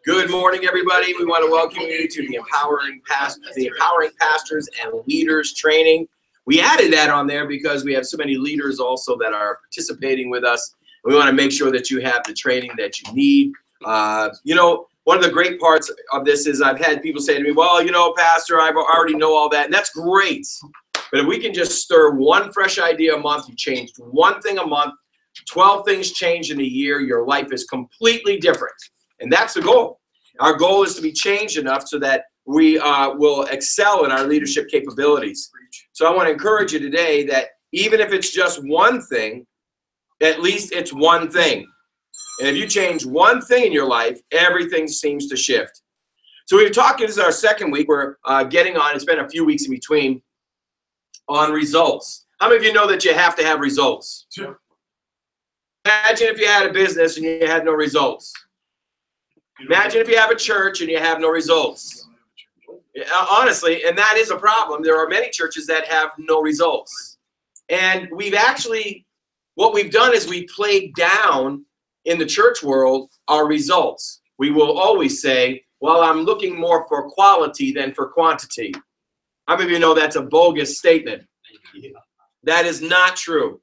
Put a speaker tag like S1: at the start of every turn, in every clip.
S1: Good morning, everybody. We want to welcome you to the Empowering Pastors and Leaders training. We added that on there because we have so many leaders also that are participating with us. We want to make sure that you have the training that you need. You know, one of the great parts of this is I've had people say to me, well, you know, Pastor, I already know all that. And that's great. But if we can just stir one fresh idea a month, you changed one thing a month, 12 things change in a year, your life is completely different. And that's the goal. Our goal is to be changed enough so that we will excel in our leadership capabilities. So I want to encourage you today that even if it's just one thing, at least it's one thing. And if you change one thing in your life, everything seems to shift. So we're talking, this is our second week, we're getting on, it's been a few weeks in between, on results. How many of you know that you have to have results? Sure. Imagine if you had a business and you had no results. Imagine if you have a church and you have no results. Honestly, and that is a problem. There are many churches that have no results. And we've actually, what we've done is we played down in the church world our results. We will always say, well, I'm looking more for quality than for quantity. How many of you know that's a bogus statement? That is not true.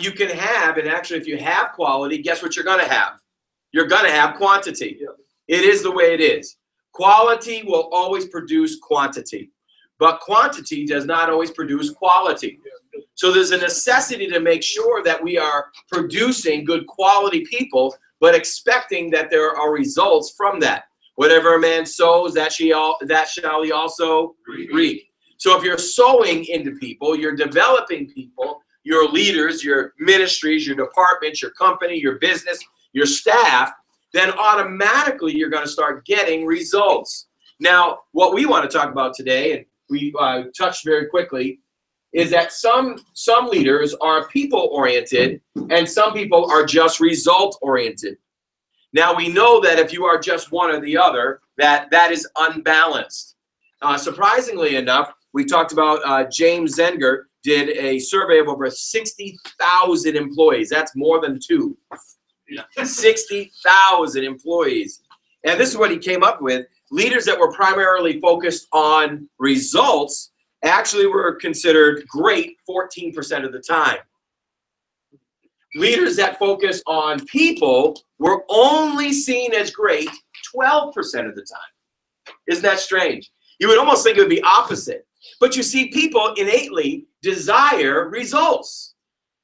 S1: You can have, and actually if you have quality, guess what you're going to have? You're going to have quantity. It is the way it is. Quality will always produce quantity, but quantity does not always produce quality. So there's a necessity to make sure that we are producing good quality people, but expecting that there are results from that. Whatever a man sows, that shall he also reap. So if you're sowing into people, you're developing people, your leaders, your ministries, your departments, your company, your business, your staff, then automatically you're going to start getting results. Now, what we want to talk about today, and we touched very quickly, is that some leaders are people-oriented and some people are just result-oriented. Now, we know that if you are just one or the other, that is unbalanced. Surprisingly enough, we talked about James Zenger did a survey of over 60,000 employees. That's more than two. 60,000 employees. And this is what he came up with. Leaders that were primarily focused on results actually were considered great 14% of the time. Leaders that focus on people were only seen as great 12% of the time. Isn't that strange? You would almost think it would be opposite. But you see, people innately desire results.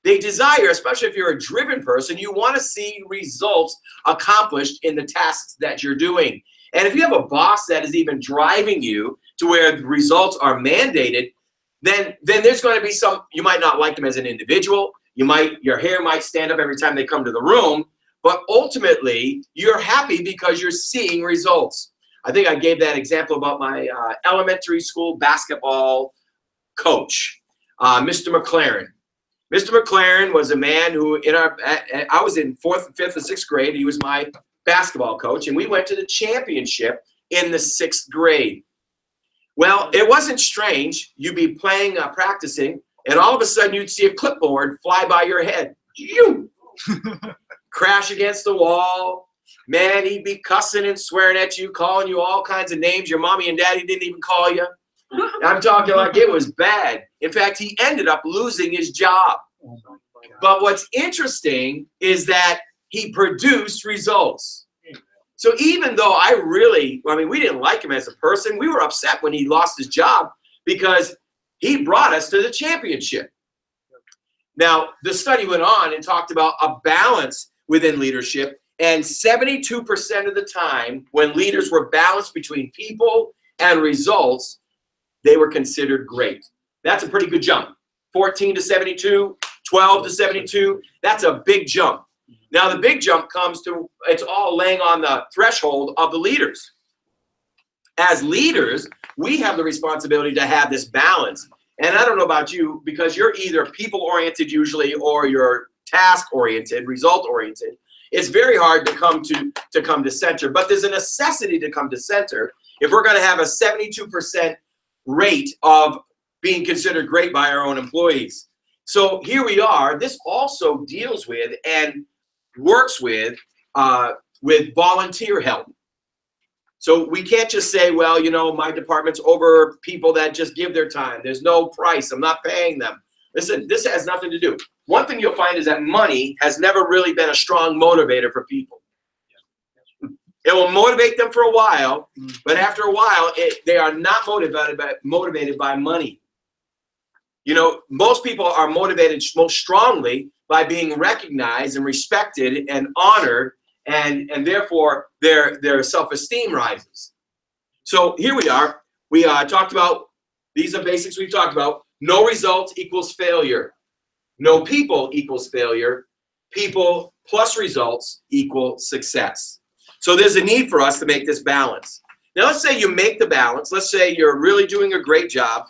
S1: They desire, especially if you're a driven person, you want to see results accomplished in the tasks that you're doing. And if you have a boss that is even driving you to where the results are mandated, then there's going to be some, you might not like them as an individual. Your hair might stand up every time they come to the room, but ultimately you're happy because you're seeing results. I think I gave that example about my elementary school basketball coach, Mr. McLaren. Mr. McLaren was a man who, I was in 4th, 5th, and 6th grade. He was my basketball coach, and we went to the championship in the 6th grade. Well, it wasn't strange. You'd be playing, practicing, and all of a sudden you'd see a clipboard fly by your head. Crash against the wall. Man, he'd be cussing and swearing at you, calling you all kinds of names. Your mommy and daddy didn't even call you. I'm talking like it was bad. In fact, he ended up losing his job. But what's interesting is that he produced results. So even though we didn't like him as a person, we were upset when he lost his job because he brought us to the championship. Now, the study went on and talked about a balance within leadership, and 72% of the time when leaders were balanced between people and results, they were considered great. That's a pretty good jump. 14 to 72, 12 to 72, that's a big jump. Now the big jump comes to, it's all laying on the threshold of the leaders. As leaders, we have the responsibility to have this balance. And I don't know about you, because you're either people-oriented usually or you're task-oriented, result-oriented. It's very hard to come to center, but there's a necessity to come to center if we're going to have a 72% rate of being considered great by our own employees. So here we are. This also deals with and works with with volunteer help. So we can't just say, well, you know, my department's over people that just give their time. There's no price. I'm not paying them. Listen, this has nothing to do. One thing you'll find is that money has never really been a strong motivator for people. It will motivate them for a while, but after a while, they are not motivated by money. You know, most people are motivated most strongly by being recognized and respected and honored, and therefore their self-esteem rises. So here we are. We talked about, these are basics we've talked about. No results equals failure. No people equals failure. People plus results equal success. So there's a need for us to make this balance. Now let's say you make the balance. Let's say you're really doing a great job.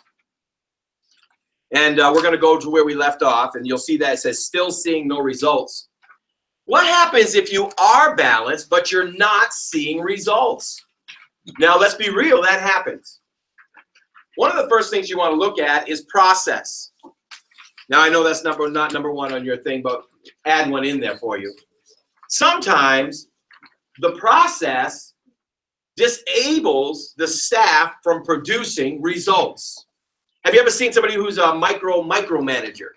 S1: And we're going to go to where we left off, and you'll see that it says still seeing no results. What happens if you are balanced, but you're not seeing results? Now let's be real, that happens. One of the first things you want to look at is process. Now I know that's not number one on your thing, but add one in there for you. Sometimes the process disables the staff from producing results. Have you ever seen somebody who's a micromanager?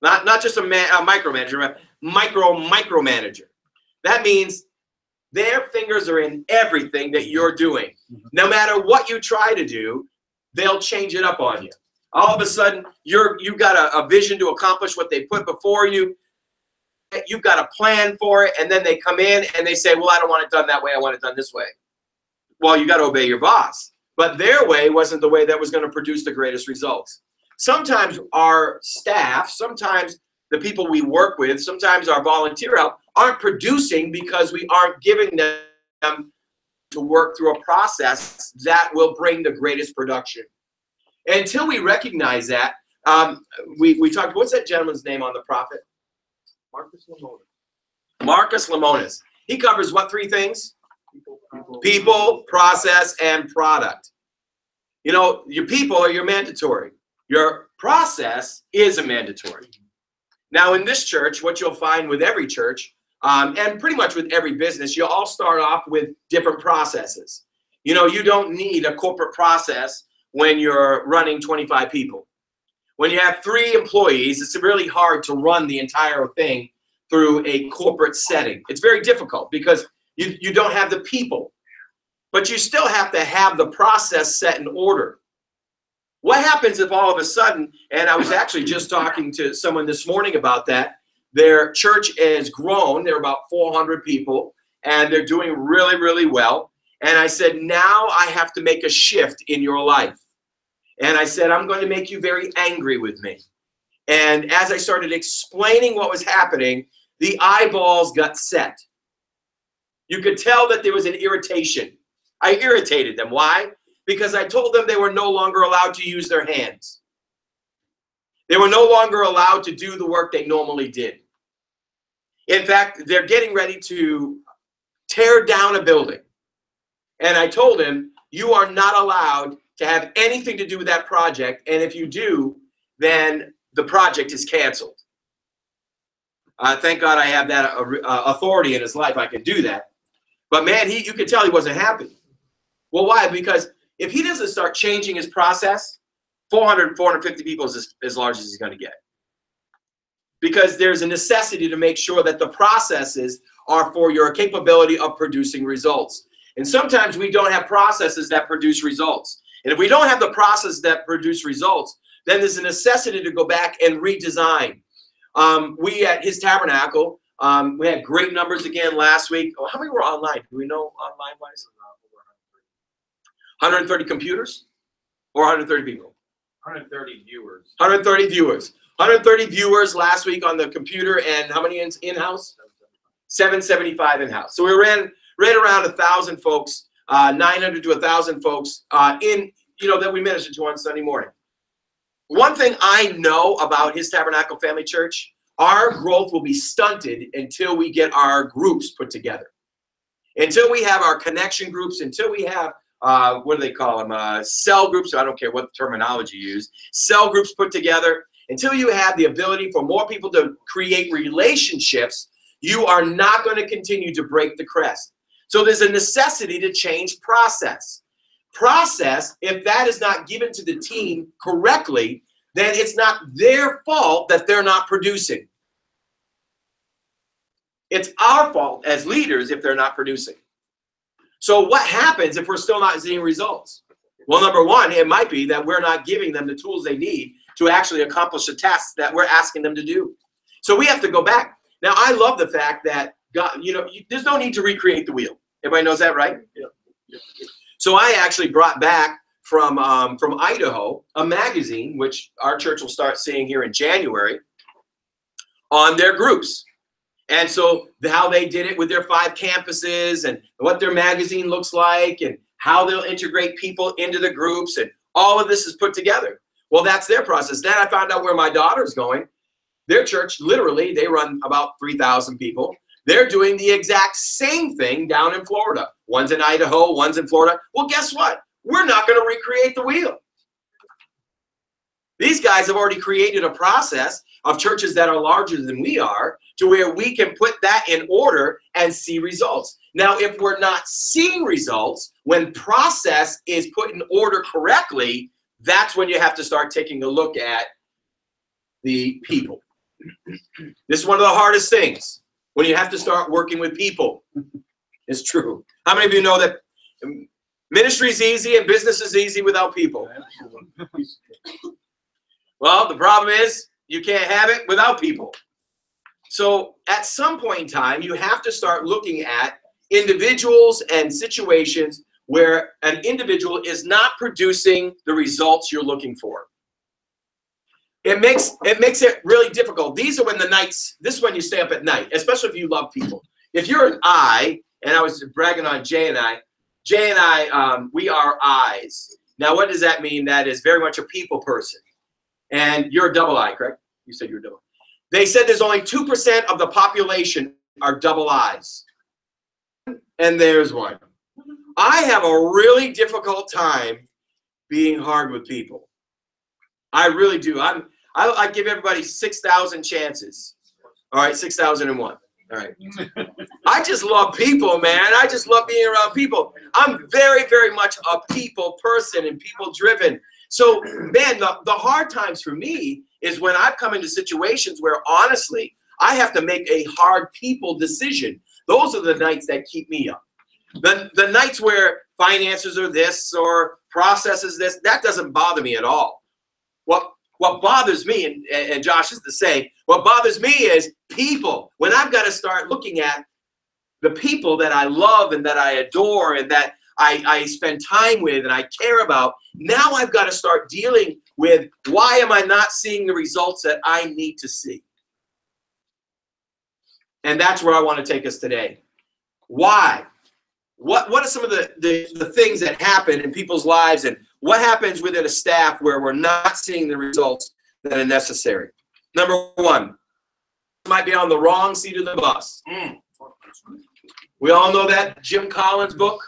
S1: Not just a micromanager, but micromanager. That means their fingers are in everything that you're doing. No matter what you try to do, they'll change it up on you. All of a sudden, you've got a vision to accomplish what they put before you. You've got a plan for it, and then they come in and they say, well, I don't want it done that way. I want it done this way. Well, you got to obey your boss. But their way wasn't the way that was going to produce the greatest results. Sometimes our staff, sometimes the people we work with, sometimes our volunteer help aren't producing because we aren't giving them to work through a process that will bring the greatest production. Until we recognize that, we talked, what's that gentleman's name on the prophet? Marcus Lemonis. Marcus Lemonis. He covers what three things? People, process, and product. You know, your people are your mandatory. Your process is a mandatory. Now, in this church, what you'll find with every church, and pretty much with every business, you'll all start off with different processes. You know, you don't need a corporate process when you're running 25 people. When you have 3 employees, it's really hard to run the entire thing through a corporate setting. It's very difficult because you don't have the people, but you still have to have the process set in order. What happens if all of a sudden, and I was actually just talking to someone this morning about that, their church has grown, they're about 400 people, and they're doing really, really well. And I said, now I have to make a shift in your life. And I said, I'm going to make you very angry with me. And as I started explaining what was happening, the eyeballs got set. You could tell that there was an irritation. I irritated them. Why? Because I told them they were no longer allowed to use their hands. They were no longer allowed to do the work they normally did. In fact, they're getting ready to tear down a building. And I told him, you are not allowed to have anything to do with that project. And if you do, then the project is canceled. Thank God I have that authority in his life. I can do that. But man, you could tell he wasn't happy. Well, why? Because if he doesn't start changing his process, 450 people is as large as he's going to get. Because there's a necessity to make sure that the processes are for your capability of producing results. And sometimes we don't have processes that produce results. And if we don't have the process that produce results, then there's a necessity to go back and redesign. We at his tabernacle, we had great numbers again last week. Oh, how many were online? Do we know online-wise? 130 computers or 130 people?
S2: 130 viewers.
S1: 130 viewers. 130 viewers last week on the computer, and how many in-house? 775 in-house. So we ran right around 1,000 folks, 900 to 1,000 folks that we ministered to on Sunday morning. One thing I know about his Tabernacle Family Church, our growth will be stunted until we get our groups put together. Until we have our connection groups, until we have, what do they call them? Cell groups. I don't care what terminology you use. Cell groups put together. Until you have the ability for more people to create relationships you are not going to continue to break the crest. So there's a necessity to change process. Process, if that is not given to the team correctly, then it's not their fault that they're not producing. It's our fault as leaders if they're not producing. So what happens if we're still not seeing results? Well, number one, it might be that we're not giving them the tools they need to actually accomplish the tasks that we're asking them to do. So we have to go back. Now, I love the fact that God, there's no need to recreate the wheel. Everybody knows that, right? Yeah. So I actually brought back from Idaho a magazine, which our church will start seeing here in January, on their groups. And so how they did it with their 5 campuses and what their magazine looks like and how they'll integrate people into the groups, and all of this is put together. Well, that's their process. Then I found out where my daughter's going. Their church, literally, they run about 3,000 people. They're doing the exact same thing down in Florida. One's in Idaho, one's in Florida. Well, guess what? We're not going to recreate the wheel. These guys have already created a process of churches that are larger than we are to where we can put that in order and see results. Now, if we're not seeing results, when process is put in order correctly, that's when you have to start taking a look at the people. This is one of the hardest things, when you have to start working with people. It's true. How many of you know that ministry is easy and business is easy without people? Well, the problem is you can't have it without people. So at some point in time, you have to start looking at individuals and situations where an individual is not producing the results you're looking for. It makes it really difficult. These are when this is when you stay up at night, especially if you love people. If you're an I, and I was bragging on Jay and I, we are I's. Now, what does that mean? That is very much a people person. And you're a double I, correct? You said you're a double. They said there's only 2% of the population are double I's. And there's one. I have a really difficult time being hard with people. I really do. I give everybody 6,000 chances. All right, 6,001. All right. I just love people, man. I just love being around people. I'm very, very much a people person and people driven. So, man, the hard times for me is when I've come into situations where, honestly, I have to make a hard people decision. Those are the nights that keep me up. The nights where finances are this or processes this, that doesn't bother me at all. What bothers me, and Josh is the same, what bothers me is people. When I've got to start looking at the people that I love and that I adore and that I spend time with and I care about, now I've got to start dealing with, why am I not seeing the results that I need to see? And that's where I want to take us today. Why? What are some of the things that happen in people's lives, and what happens within a staff where we're not seeing the results that are necessary? Number one, you might be on the wrong seat of the bus. We all know that Jim Collins book,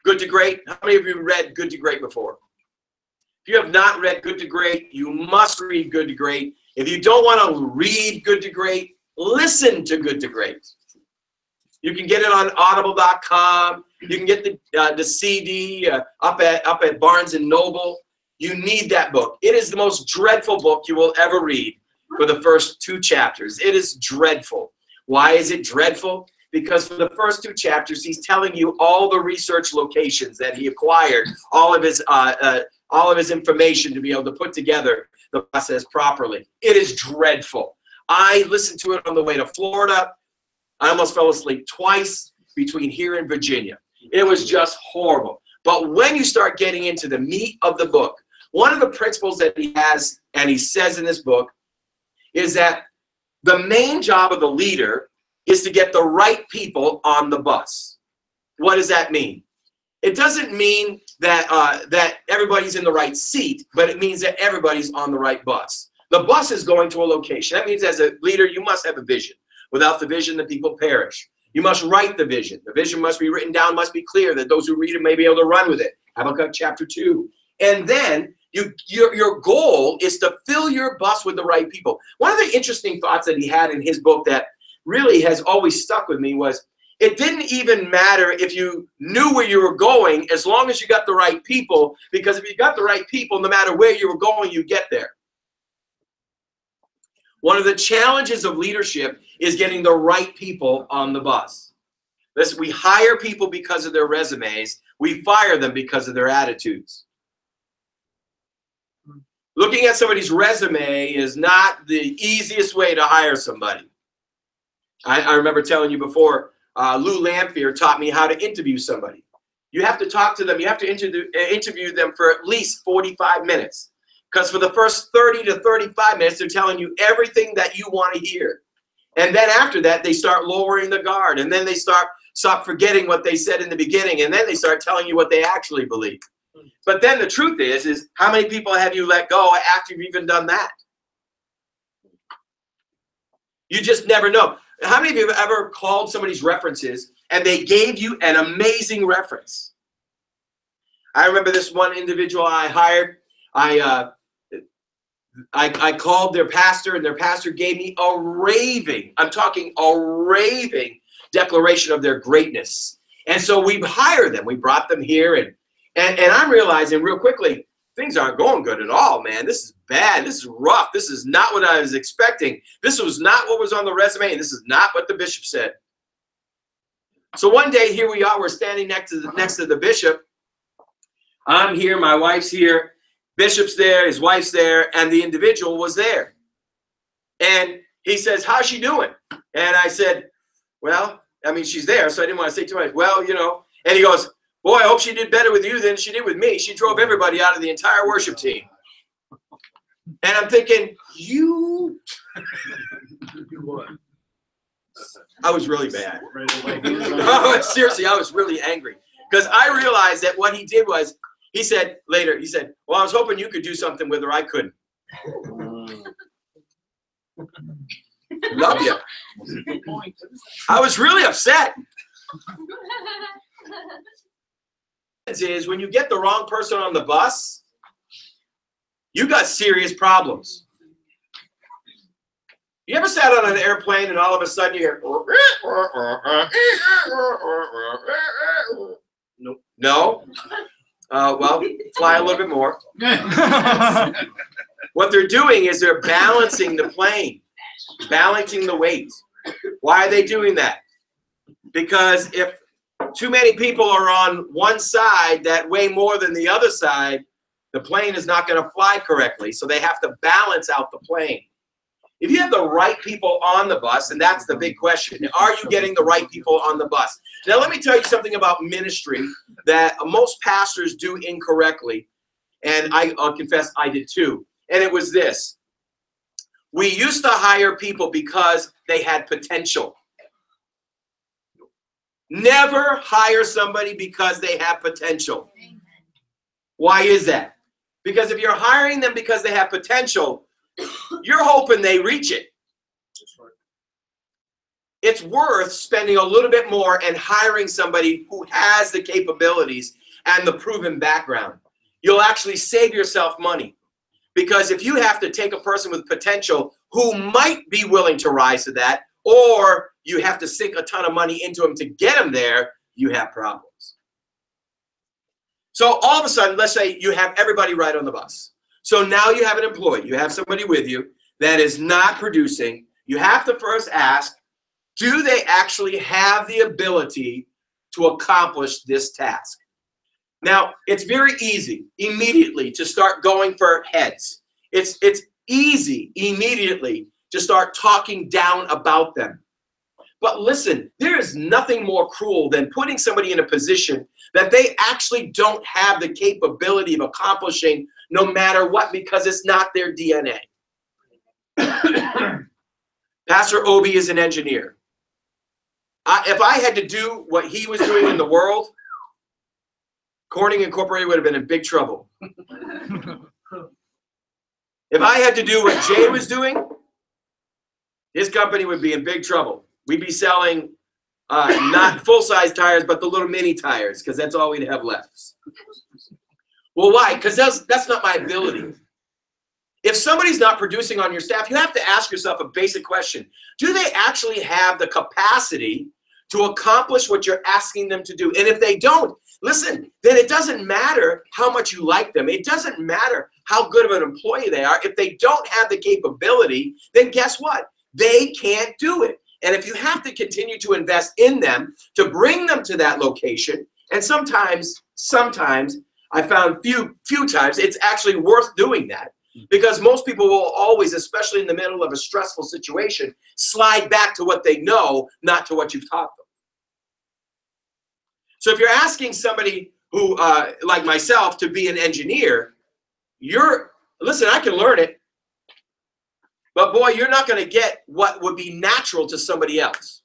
S1: Good to Great. How many of you read Good to Great before? If you have not read Good to Great, you must read Good to Great. If you don't want to read Good to Great, listen to Good to Great. You can get it on audible.com. You can get the CD up at Barnes & Noble. You need that book. It is the most dreadful book you will ever read for the first 2 chapters. It is dreadful. Why is it dreadful? Because for the first 2 chapters, he's telling you all the research locations that he acquired, all of his information to be able to put together the process properly. It is dreadful. I listened to it on the way to Florida. I almost fell asleep twice between here and Virginia. It was just horrible. But when you start getting into the meat of the book, one of the principles that he has, and he says in this book, is that the main job of the leader is to get the right people on the bus. What does that mean? It doesn't mean that that everybody's in the right seat, but it means that everybody's on the right bus. The bus is going to a location. That means as a leader, you must have a vision. Without the vision, the people perish. You must write the vision. The vision must be written down, must be clear, that those who read it may be able to run with it. Habakkuk chapter 2. And then your goal is to fill your bus with the right people. One of the interesting thoughts that he had in his book that really has always stuck with me was it didn't even matter if you knew where you were going as long as you got the right people, because if you got the right people, no matter where you were going, you get there. One of the challenges of leadership is getting the right people on the bus. Listen, we hire people because of their resumes. We fire them because of their attitudes. Looking at somebody's resume is not the easiest way to hire somebody. I remember telling you before, Lou Lamphere taught me how to interview somebody. You have to talk to them. You have to interview them for at least 45 minutes. Because for the first 30 to 35 minutes, they're telling you everything that you want to hear. And then after that, they start lowering the guard. And then they stop forgetting what they said in the beginning. And then they start telling you what they actually believe. But then the truth is how many people have you let go after you've even done that? You just never know. How many of you have ever called somebody's references and they gave you an amazing reference? I remember this one individual I hired. I called their pastor, and their pastor gave me a raving, I'm talking a raving declaration of their greatness. And so we hired them. We brought them here, and I'm realizing real quickly, things aren't going good at all, man. This is bad. This is rough. This is not what I was expecting. This was not what was on the resume, and this is not what the bishop said. So one day, here we are. We're standing next to the bishop. I'm here. My wife's here. Bishop's there. His wife's there. And the individual was there. And he says, how's she doing? And I said, well, I mean, she's there, so I didn't want to say too much. Well, you know. And he goes, boy, I hope she did better with you than she did with me. She drove everybody out of the entire worship team. And I'm thinking, you. I was really mad. Seriously, I was really angry. Because I realized that what he did was, he said later, he said, well, I was hoping you could do something with her. I couldn't. Love you. I was really upset. Is when you get the wrong person on the bus, you got serious problems. You ever sat on an airplane and all of a sudden you hear, no? Well, fly a little bit more. What they're doing is they're balancing the plane, balancing the weight. Why are they doing that? Because if too many people are on one side that weigh more than the other side, the plane is not going to fly correctly. So they have to balance out the plane. If you have the right people on the bus, and that's the big question, are you getting the right people on the bus? Now, let me tell you something about ministry that most pastors do incorrectly, and I'll confess I did too, and it was this. We used to hire people because they had potential. Never hire somebody because they have potential. Why is that? Because if you're hiring them because they have potential, you're hoping they reach it. It's worth spending a little bit more and hiring somebody who has the capabilities and the proven background. You'll actually save yourself money. Because if you have to take a person with potential who might be willing to rise to that, or you have to sink a ton of money into them to get them there, you have problems. So all of a sudden, let's say you have everybody right on the bus. So now you have an employee, you have somebody with you that is not producing. You have to first ask, do they actually have the ability to accomplish this task? Now, it's very easy immediately to start going for heads. It's easy immediately to start talking down about them. But listen, there is nothing more cruel than putting somebody in a position that they actually don't have the capability of accomplishing no matter what, because it's not their DNA. Pastor Obi is an engineer. If I had to do what he was doing in the world, Corning Incorporated would have been in big trouble. If I had to do what Jay was doing, his company would be in big trouble. We'd be selling not full-size tires, but the little mini tires, because that's all we'd have left. Well, why? Because that's not my ability. If somebody's not producing on your staff, you have to ask yourself a basic question. Do they actually have the capacity to accomplish what you're asking them to do? And if they don't, listen, then it doesn't matter how much you like them. It doesn't matter how good of an employee they are. If they don't have the capability, then guess what? They can't do it. And if you have to continue to invest in them to bring them to that location, and sometimes I found few times it's actually worth doing that, because most people will always, especially in the middle of a stressful situation, slide back to what they know, not to what you've taught them. So if you're asking somebody who, like myself, to be an engineer, listen, I can learn it, but boy, you're not going to get what would be natural to somebody else.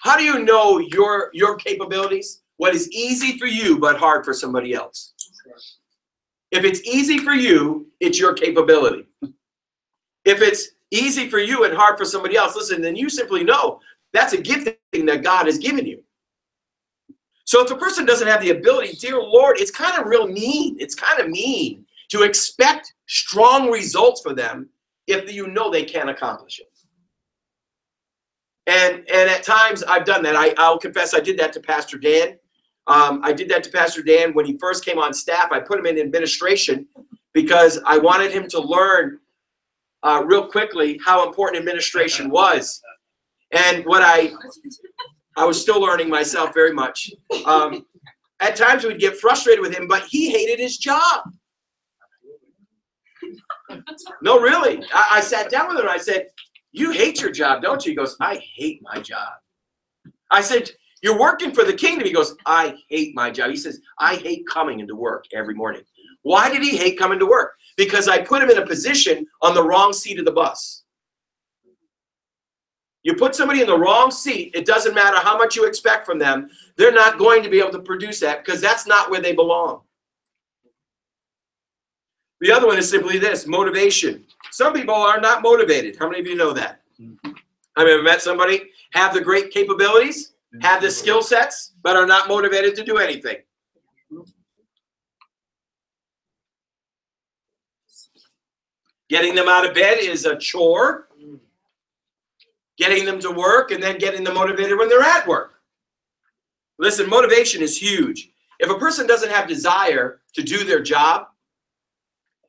S1: How do you know your capabilities? What is easy for you but hard for somebody else? If it's easy for you, it's your capability. If it's easy for you and hard for somebody else, listen, then you simply know that's a gifting that God has given you. So if a person doesn't have the ability, dear Lord, it's kind of real mean. It's kind of mean to expect strong results for them if you know they can't accomplish it. And at times I've done that. I'll confess I did that to Pastor Dan. I did that to Pastor Dan when he first came on staff. I put him in administration because I wanted him to learn real quickly how important administration was. And what I was still learning myself very much. At times we'd get frustrated with him, but he hated his job. No, really. I sat down with him and I said, you hate your job, don't you? He goes, I hate my job. I said, you're working for the kingdom. He goes, I hate my job. He says, I hate coming into work every morning. Why did he hate coming to work? Because I put him in a position on the wrong seat of the bus. You put somebody in the wrong seat, it doesn't matter how much you expect from them, they're not going to be able to produce that because that's not where they belong. The other one is simply this, motivation. Some people are not motivated. How many of you know that? Have you ever met somebody, have the great capabilities, have the skill sets, but are not motivated to do anything? Getting them out of bed is a chore. Getting them to work and then getting them motivated when they're at work. Listen, motivation is huge. If a person doesn't have desire to do their job,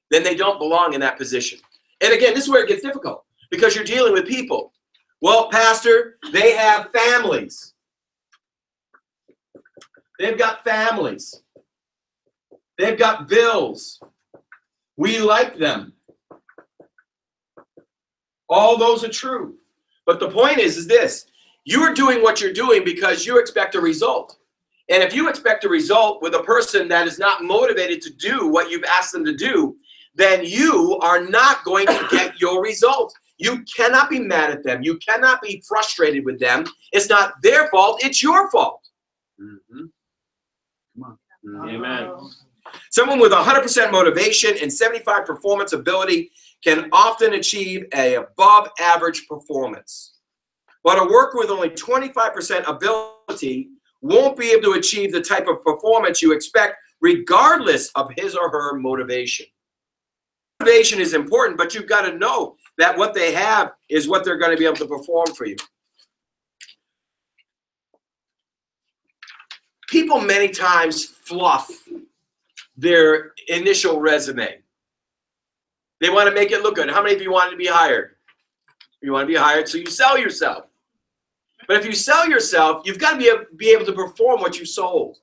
S1: then they don't belong in that position. And again, this is where it gets difficult because you're dealing with people. Well, Pastor, they have families. They've got families. They've got bills. We like them. All those are true. But the point is this. You are doing what you're doing because you expect a result. And if you expect a result with a person that is not motivated to do what you've asked them to do, then you are not going to get your result. You cannot be mad at them. You cannot be frustrated with them. It's not their fault. It's your fault. Mm-hmm. Come on. Amen. Someone with 100% motivation and 75% performance ability can often achieve an above average performance. But a worker with only 25% ability won't be able to achieve the type of performance you expect regardless of his or her motivation. Motivation is important, but you've got to know that what they have is what they're going to be able to perform for you. People many times fluff their initial resume. They want to make it look good. How many of you want to be hired? You want to be hired, so you sell yourself. But if you sell yourself, you've got to be able to perform what you sold.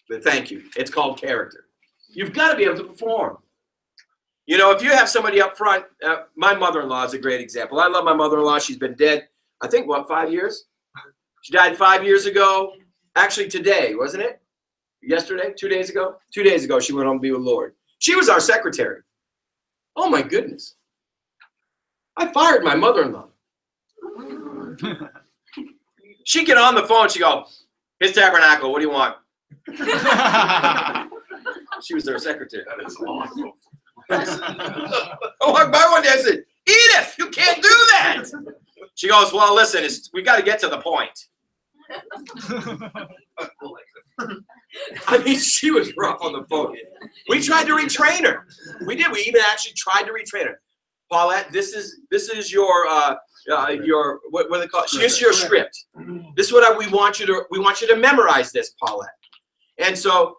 S1: But thank you. It's called character. You've got to be able to perform. You know, if you have somebody up front, my mother-in-law is a great example. I love my mother-in-law. She's been dead, I think, what, 5 years? She died 5 years ago. Actually, today, wasn't it? Yesterday? 2 days ago? 2 days ago, she went home to be with the Lord. She was our secretary. Oh, my goodness. I fired my mother-in-law. She'd get on the phone. She'd go, His Tabernacle, what do you want? She was our secretary. That is awesome. I walked by one day and said, Edith, you can't do that. She goes, well, listen, we got to get to the point. I mean, she was rough on the phone. We tried to retrain her. We did. We even actually tried to retrain her. Paulette, this is your what do they call it? Here's your script. This is what we want you to memorize this, Paulette. And so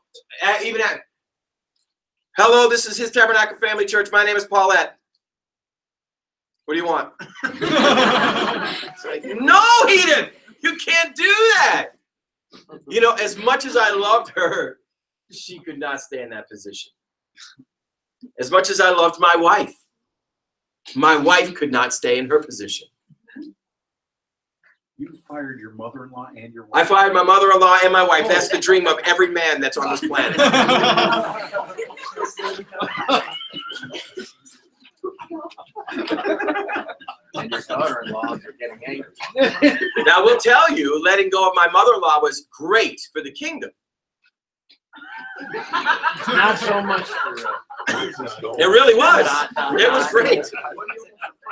S1: hello, this is His Tabernacle Family Church. My name is Paulette. What do you want? It's like, no, Edith, you can't do that. You know, as much as I loved her, she could not stay in that position. As much as I loved my wife could not stay in her position.
S3: You fired your mother-in-law and your wife?
S1: I fired my mother-in-law and my wife. That's the dream of every man that's on this planet.
S2: And your daughter-in-laws are getting angry.
S1: Now, we'll tell you, letting go of my mother-in-law was great for the kingdom.
S2: Not so much for
S1: It really was. It was great.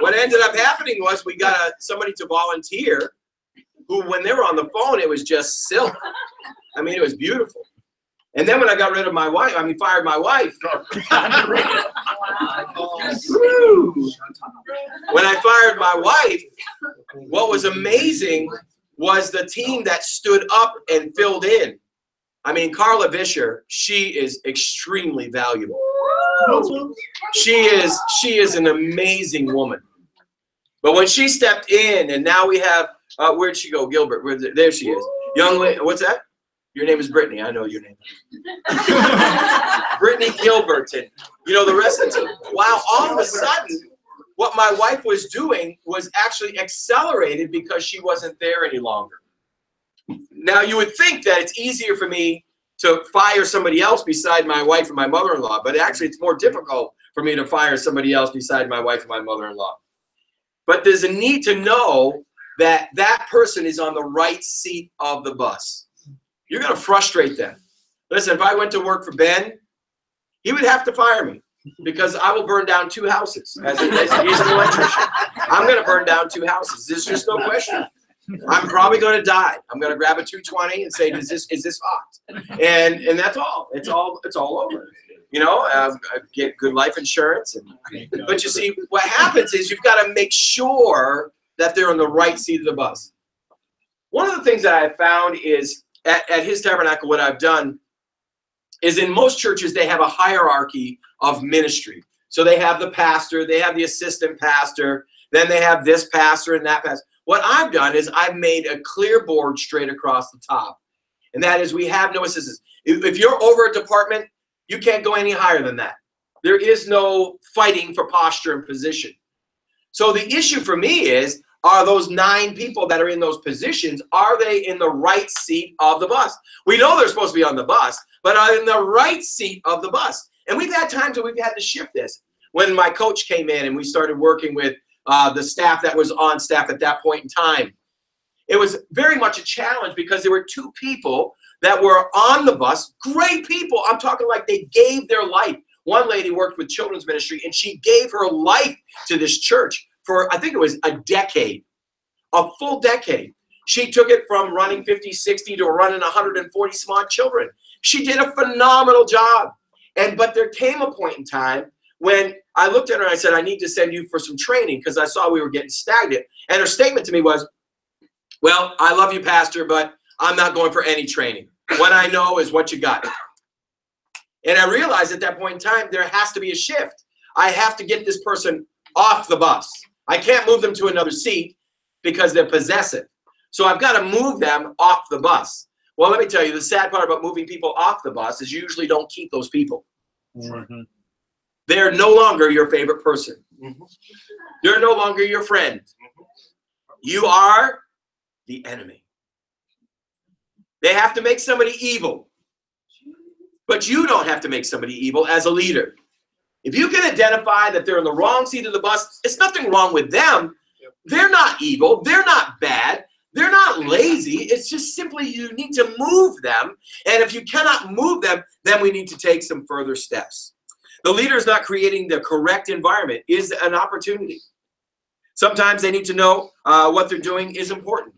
S1: What ended up happening was we got somebody to volunteer who, when they were on the phone, it was just silk. I mean, it was beautiful. And then when I got rid of my wife, fired my wife. When I fired my wife, what was amazing was the team that stood up and filled in. I mean, Carla Vischer, she is extremely valuable. She is an amazing woman. But when she stepped in, and now we have, where'd she go? Gilbert. There she is. Young lady, what's that? Your name is Brittany. I know your name. Brittany Gilberton. You know, the rest of the team. Wow, all of a sudden, what my wife was doing was actually accelerated because she wasn't there any longer. Now, you would think that it's easier for me to fire somebody else beside my wife and my mother-in-law, but actually it's more difficult for me to fire somebody else beside my wife and my mother-in-law. But there's a need to know that that person is on the right seat of the bus. You're going to frustrate them. Listen, if I went to work for Ben, he would have to fire me because I will burn down 2 houses. As he's an electrician. I'm going to burn down 2 houses. There's just no question. I'm probably going to die. I'm going to grab a 220 and say, is this hot? And that's all. It's all over. You know, I get good life insurance. But you see, what happens is you've got to make sure that they're on the right seat of the bus. One of the things that I've found is at His Tabernacle, what I've done is in most churches, they have a hierarchy of ministry. So they have the pastor, they have the assistant pastor, then they have this pastor and that pastor. What I've done is I've made a clear board straight across the top. And that is we have no assistants. If you're over a department, you can't go any higher than that. There is no fighting for posture and position. So the issue for me is, are those 9 people that are in those positions, are they in the right seat of the bus? We know they're supposed to be on the bus, but are they in the right seat of the bus? And we've had times where we've had to shift this. When my coach came in and we started working with the staff that was on staff at that point in time, it was very much a challenge because there were 2 people that were on the bus, great people. I'm talking like they gave their life. One lady worked with children's ministry and she gave her life to this church for, I think it was a decade, a full decade. She took it from running 50, 60 to running 140 smart children. She did a phenomenal job. But there came a point in time when I looked at her and I said, I need to send you for some training because I saw we were getting stagnant. And her statement to me was, well, I love you, Pastor, but I'm not going for any training. What I know is what you got. And I realized at that point in time, there has to be a shift. I have to get this person off the bus. I can't move them to another seat because they're possessive. So I've got to move them off the bus. Well, let me tell you, the sad part about moving people off the bus is you usually don't keep those people. Mm-hmm. They're no longer your favorite person. Mm-hmm. They're no longer your friend. You are the enemy. They have to make somebody evil. But you don't have to make somebody evil as a leader. If you can identify that they're in the wrong seat of the bus, it's nothing wrong with them. They're not evil. They're not bad. They're not lazy. It's just simply you need to move them. And if you cannot move them, then we need to take some further steps. The leader is not creating the correct environment is an opportunity. Sometimes they need to know what they're doing is important.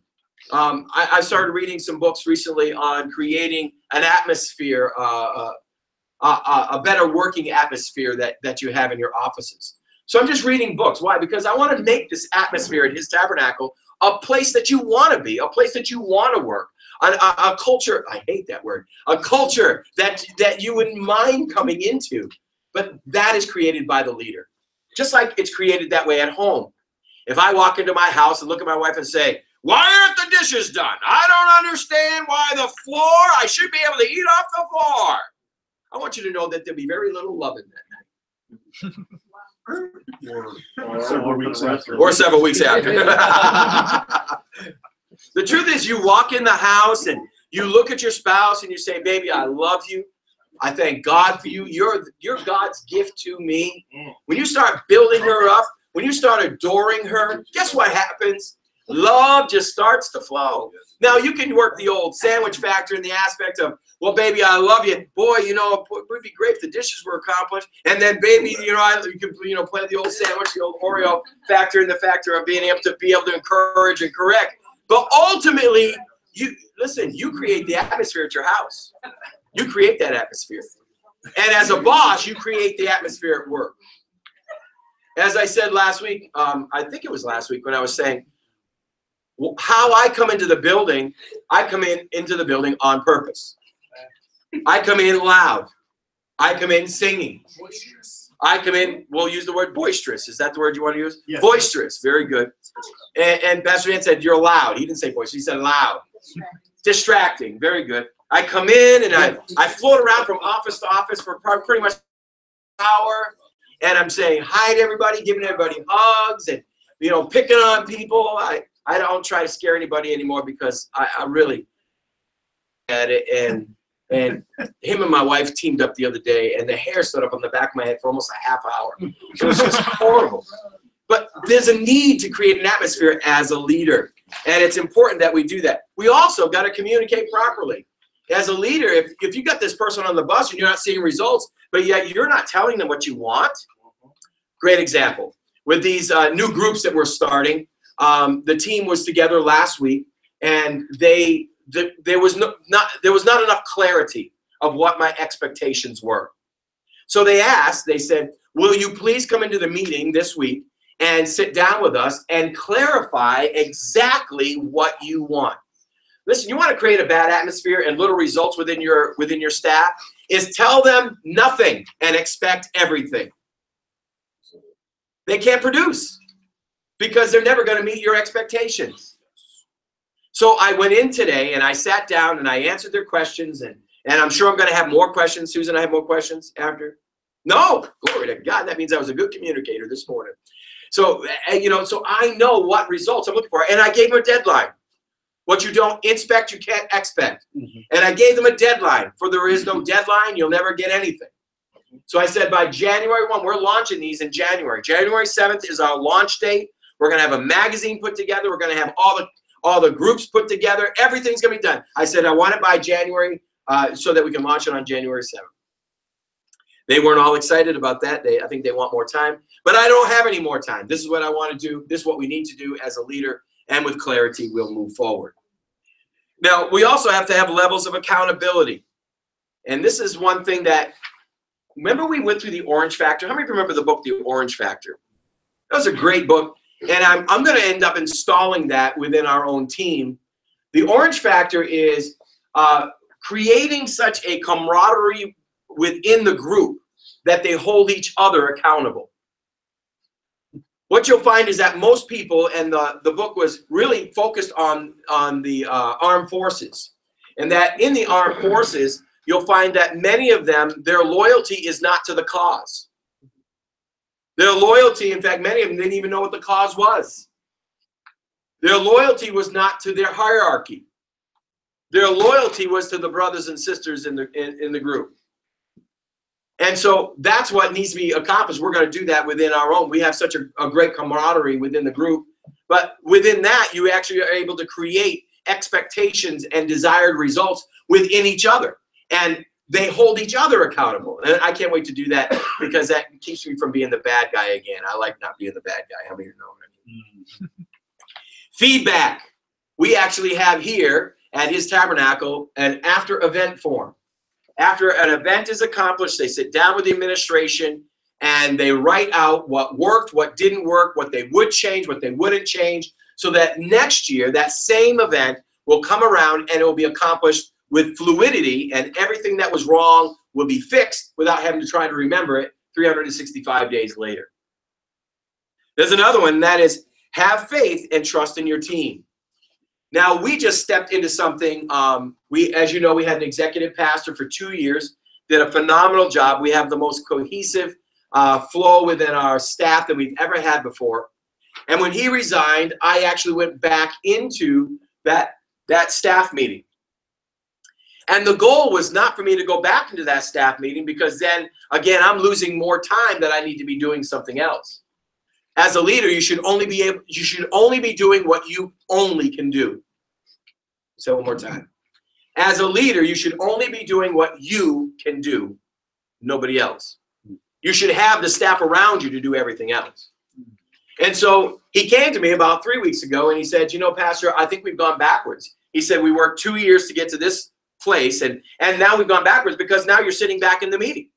S1: I started reading some books recently on creating an atmosphere, a better working atmosphere that you have in your offices. So I'm just reading books. Why? Because I want to make this atmosphere at His Tabernacle a place that you want to be, a place that you want to work, a culture. I hate that word. A culture that you wouldn't mind coming into. But that is created by the leader. Just like it's created that way at home. If I walk into my house and look at my wife and say, "Why aren't the dishes done? I don't understand why the floor, I should be able to eat off the floor." I want you to know that there'll be very little love in that night.
S3: Or several weeks after.
S1: Or several weeks after. The truth is, you walk in the house and you look at your spouse and you say, "Baby, I love you. I thank God for you. You're God's gift to me." When you start building her up, when you start adoring her, guess what happens? Love just starts to flow. Now, you can work the old sandwich factor in the aspect of, "Well, baby, I love you. Boy, you know, it would be great if the dishes were accomplished." And then, baby, you can play the old sandwich, the old Oreo factor in the factor of being able to encourage and correct. But ultimately, you create the atmosphere at your house. You create that atmosphere. And as a boss, you create the atmosphere at work. As I said last week, I think it was last week when I was saying, how I come into the building, I come into the building on purpose. I come in loud. I come in singing. I come in, we'll use the word boisterous. Is that the word you want to use? Yes. Boisterous. Very good. And Pastor Dan said, "You're loud." He didn't say boisterous. He said loud. Distracting. Very good. I come in and I float around from office to office for pretty much an hour. And I'm saying hi to everybody, giving everybody hugs and, picking on people. I don't try to scare anybody anymore because I really at it. And him and my wife teamed up the other day, and the hair stood up on the back of my head for almost a half hour. It was just horrible. But there's a need to create an atmosphere as a leader, and it's important that we do that. We also got to communicate properly. As a leader, if you got this person on the bus and you're not seeing results, but yet you're not telling them what you want. Great example. With these new groups that we're starting, the team was together last week, and there was not enough clarity of what my expectations were. So they said, "Will you please come into the meeting this week and sit down with us and clarify exactly what you want?" Listen, you want to create a bad atmosphere and little results within your staff, is tell them nothing and expect everything. They can't produce because they're never going to meet your expectations. So I went in today and I sat down and I answered their questions, and I'm sure I'm going to have more questions. Susan, I have more questions after? No, glory to God. That means I was a good communicator this morning. So, so I know what results I'm looking for, and I gave them a deadline. What you don't inspect, you can't expect. And I gave them a deadline. For there is no deadline, you'll never get anything. So I said by January 1, we're launching these in January. January 7th is our launch date. We're going to have a magazine put together. We're going to have all the groups put together. Everything's going to be done. I said I want it by January so that we can launch it on January 7th. They weren't all excited about that. I think they want more time. But I don't have any more time. This is what I want to do. This is what we need to do as a leader. And with clarity, we'll move forward. Now, we also have to have levels of accountability. And this is one thing that, remember we went through the Orange Factor? How many remember the book, The Orange Factor? That was a great book. And I'm going to end up installing that within our own team. The Orange Factor is creating such a camaraderie within the group that they hold each other accountable. What you'll find is that most people, and the book was really focused on the armed forces, and that in the armed forces, you'll find that many of them, their loyalty is not to the cause. Their loyalty, in fact, many of them didn't even know what the cause was. Their loyalty was not to their hierarchy. Their loyalty was to the brothers and sisters in the group. And so that's what needs to be accomplished. We're going to do that within our own. We have such a great camaraderie within the group. But within that, you actually are able to create expectations and desired results within each other. And they hold each other accountable. And I can't wait to do that because that keeps me from being the bad guy again. I like not being the bad guy. How many of you know what I mean? Feedback. we actually have here at his tabernacle an after event form. After an event is accomplished, they sit down with the administration and they write out what worked, what didn't work, what they would change, what they wouldn't change, so that next year that same event will come around and it will be accomplished with fluidity, and everything that was wrong will be fixed without having to try to remember it 365 days later. There's another one, that is have faith and trust in your team. Now, we just stepped into something. As you know, we had an executive pastor for 2 years, did a phenomenal job. We have the most cohesive flow within our staff that we've ever had before. And when he resigned, I actually went back into that staff meeting. And the goal was not for me to go back into that staff meeting, because then, again, I'm losing more time that I need to be doing something else. As a leader, you should only be doing what you only can do. Say one more time. As a leader, you should only be doing what you can do, nobody else. You should have the staff around you to do everything else. And so he came to me about 3 weeks ago and he said, you know, Pastor, I think we've gone backwards. He said, we worked 2 years to get to this place, and now we've gone backwards because now you're sitting back in the meeting.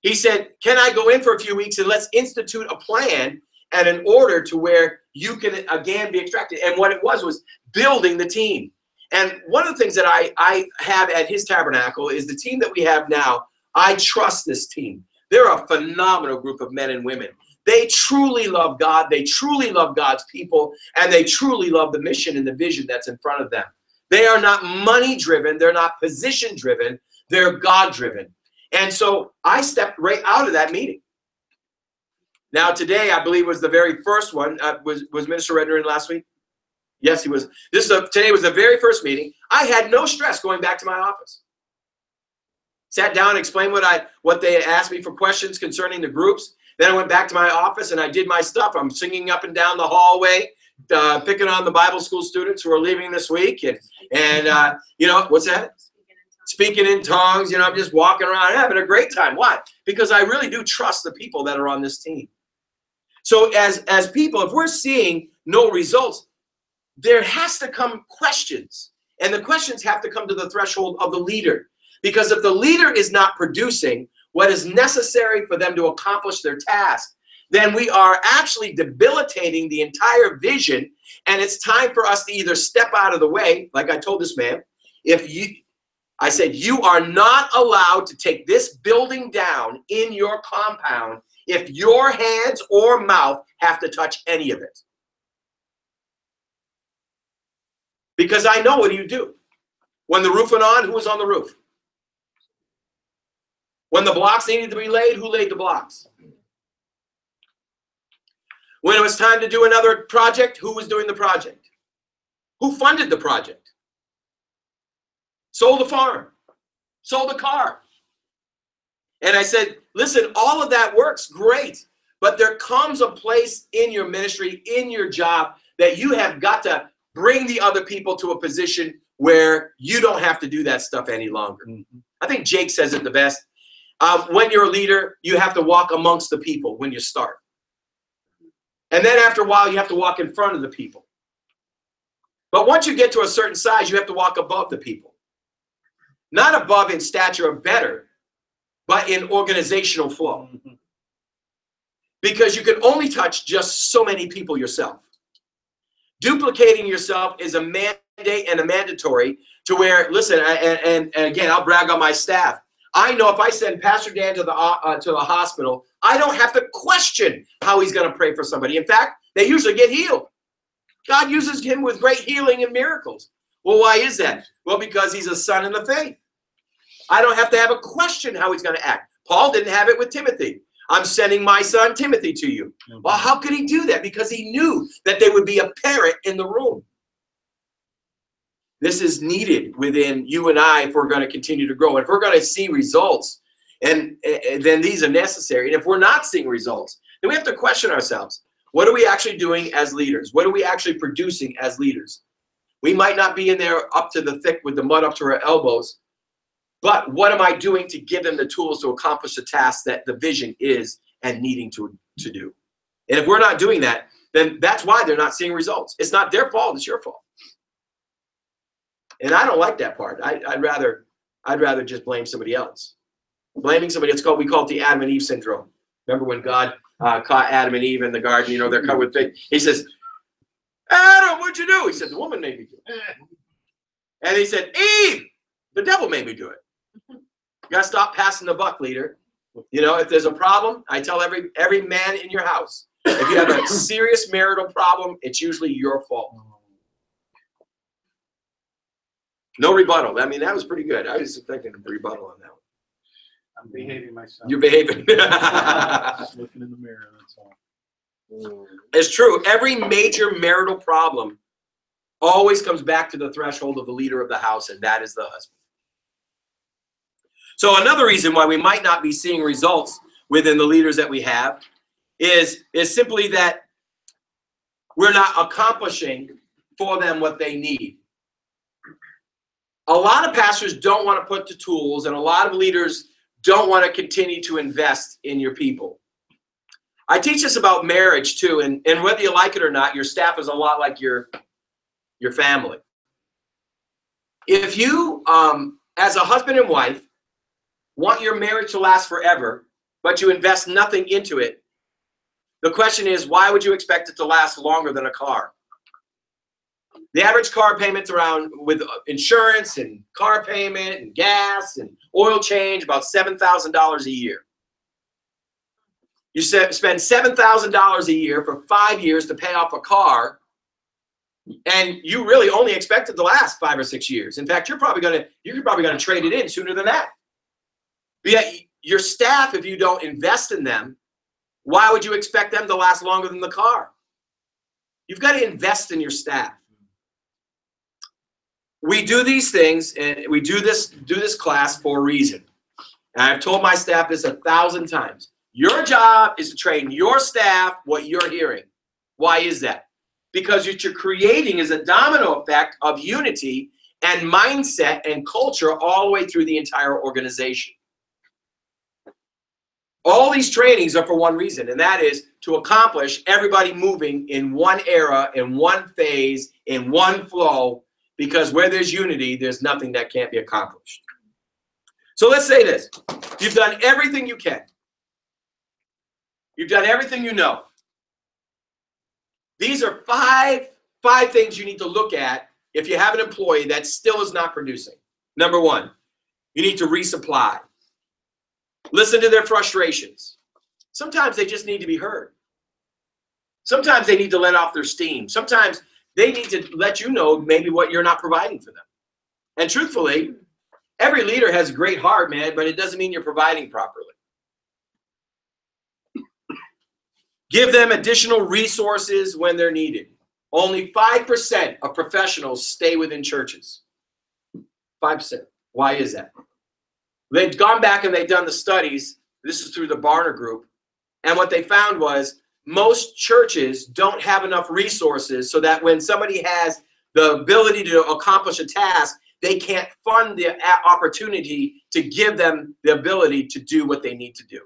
S1: He said, can I go in for a few weeks and let's institute a plan and an order to where you can again be extracted. And what it was building the team. And one of the things that I have at his tabernacle is the team that we have now. I trust this team. They're a phenomenal group of men and women. They truly love God. They truly love God's people. And they truly love the mission and the vision that's in front of them. They are not money driven. They're not position driven. They're God driven. And so I stepped right out of that meeting. Now today, I believe, was the very first one. Was Minister Redner in last week? Yes, he was. Today was the very first meeting. I had no stress going back to my office. Sat down, explained what they asked me for questions concerning the groups. Then I went back to my office and I did my stuff. I'm singing up and down the hallway, picking on the Bible school students who are leaving this week. And you know, what's that? Speaking in tongues. You know, I'm just walking around having a great time. Why? Because I really do trust the people that are on this team. So as people, if we're seeing no results, there has to come questions. And the questions have to come to the threshold of the leader. Because if the leader is not producing what is necessary for them to accomplish their task, then we are actually debilitating the entire vision. And it's time for us to either step out of the way, like I told this man. I said, you are not allowed to take this building down in your compound if your hands or mouth have to touch any of it. Because I know what do you do. When the roof went on, who was on the roof? When the blocks needed to be laid, who laid the blocks? When it was time to do another project, who was doing the project? Who funded the project? Sold the farm, sold the car. And I said, listen, all of that works great, but there comes a place in your ministry, in your job, that you have got to bring the other people to a position where you don't have to do that stuff any longer. Mm-hmm. I think Jake says it the best. When you're a leader, you have to walk amongst the people when you start. And then after a while, you have to walk in front of the people. But once you get to a certain size, you have to walk above the people. Not above in stature or better, but in organizational flow. Mm-hmm. Because you can only touch just so many people yourself. Duplicating yourself is a mandate and a mandatory to where, listen, and again, I'll brag on my staff. I know if I send Pastor Dan to the hospital, I don't have to question how he's going to pray for somebody. In fact, they usually get healed. God uses him with great healing and miracles. Well, why is that? Well, because he's a son in the faith. I don't have to have a question how he's going to act. Paul didn't have it with Timothy. I'm sending my son Timothy to you. Mm-hmm. Well, how could he do that? Because he knew that there would be a parent in the room. This is needed within you and I if we're going to continue to grow. And if we're going to see results, and then these are necessary. And if we're not seeing results, then we have to question ourselves. What are we actually doing as leaders? What are we actually producing as leaders? We might not be in there up to the thick with the mud up to our elbows, but what am I doing to give them the tools to accomplish the task that the vision is and needing to do? And if we're not doing that, then that's why they're not seeing results. It's not their fault, it's your fault. And I don't like that part. I'd rather just blame somebody else. Blaming somebody, we call it the Adam and Eve syndrome. Remember when God caught Adam and Eve in the garden, you know, they're covered with figs. He says, Adam, what'd you do? He said, the woman made me do it. And he said, Eve, the devil made me do it. You got to stop passing the buck, leader. You know, if there's a problem, I tell every man in your house, if you have a serious marital problem, it's usually your fault. No rebuttal. I mean, that was pretty good. I was expecting a rebuttal on that one.
S2: I'm behaving myself.
S1: You're behaving.
S3: Just looking in the mirror, that's all.
S1: It's true. Every major marital problem always comes back to the threshold of the leader of the house, and that is the husband. So another reason why we might not be seeing results within the leaders that we have is simply that we're not accomplishing for them what they need. A lot of pastors don't want to put the tools, and a lot of leaders don't want to continue to invest in your people. I teach this about marriage too, and whether you like it or not, your staff is a lot like your family. If you, as a husband and wife, want your marriage to last forever, but you invest nothing into it, the question is, why would you expect it to last longer than a car? The average car payment's around, with insurance and car payment and gas and oil change, about $7,000 a year. You spend $7,000 a year for 5 years to pay off a car, and you really only expect it to last 5 or 6 years. In fact, you're probably gonna trade it in sooner than that. But yet, your staff, if you don't invest in them, why would you expect them to last longer than the car? You've got to invest in your staff. We do these things, and we do this class for a reason. And I've told my staff this 1,000 times. Your job is to train your staff what you're hearing. Why is that? Because what you're creating is a domino effect of unity and mindset and culture all the way through the entire organization. All these trainings are for one reason, and that is to accomplish everybody moving in one era, in one phase, in one flow, because where there's unity, there's nothing that can't be accomplished. So let's say this. You've done everything you can. You've done everything you know. These are five things you need to look at if you have an employee that still is not producing. Number one, you need to resupply. Listen to their frustrations. Sometimes they just need to be heard. Sometimes they need to let off their steam. Sometimes they need to let you know maybe what you're not providing for them. And truthfully, every leader has a great heart, man, but it doesn't mean you're providing properly. Give them additional resources when they're needed. Only 5% of professionals stay within churches. 5%. Why is that? They've gone back and they've done the studies. This is through the Barner Group. And what they found was most churches don't have enough resources so that when somebody has the ability to accomplish a task, they can't fund the opportunity to give them the ability to do what they need to do.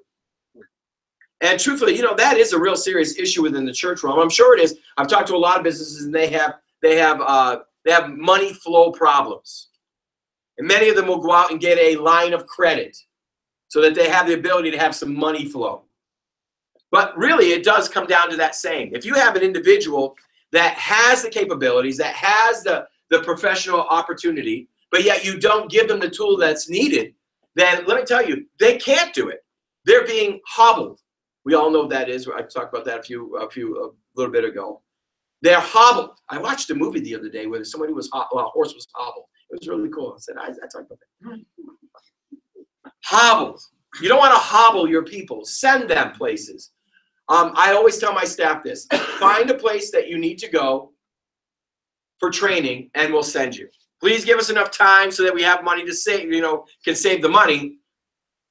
S1: And truthfully, you know, that is a real serious issue within the church realm. I'm sure it is. I've talked to a lot of businesses, and they have money flow problems. And many of them will go out and get a line of credit so that they have the ability to have some money flow. But really, it does come down to that saying. If you have an individual that has the capabilities, that has the professional opportunity, but yet you don't give them the tool that's needed, then let me tell you, they can't do it. They're being hobbled. We all know what that is. I talked about that a little bit ago. They're hobbled. I watched a movie the other day where somebody was a horse was hobbled. It was really cool. I said, I talked about that. Hobbled. You don't want to hobble your people. Send them places. I always tell my staff this. Find a place that you need to go for training, and we'll send you. Please give us enough time so that we have money to save, can save the money.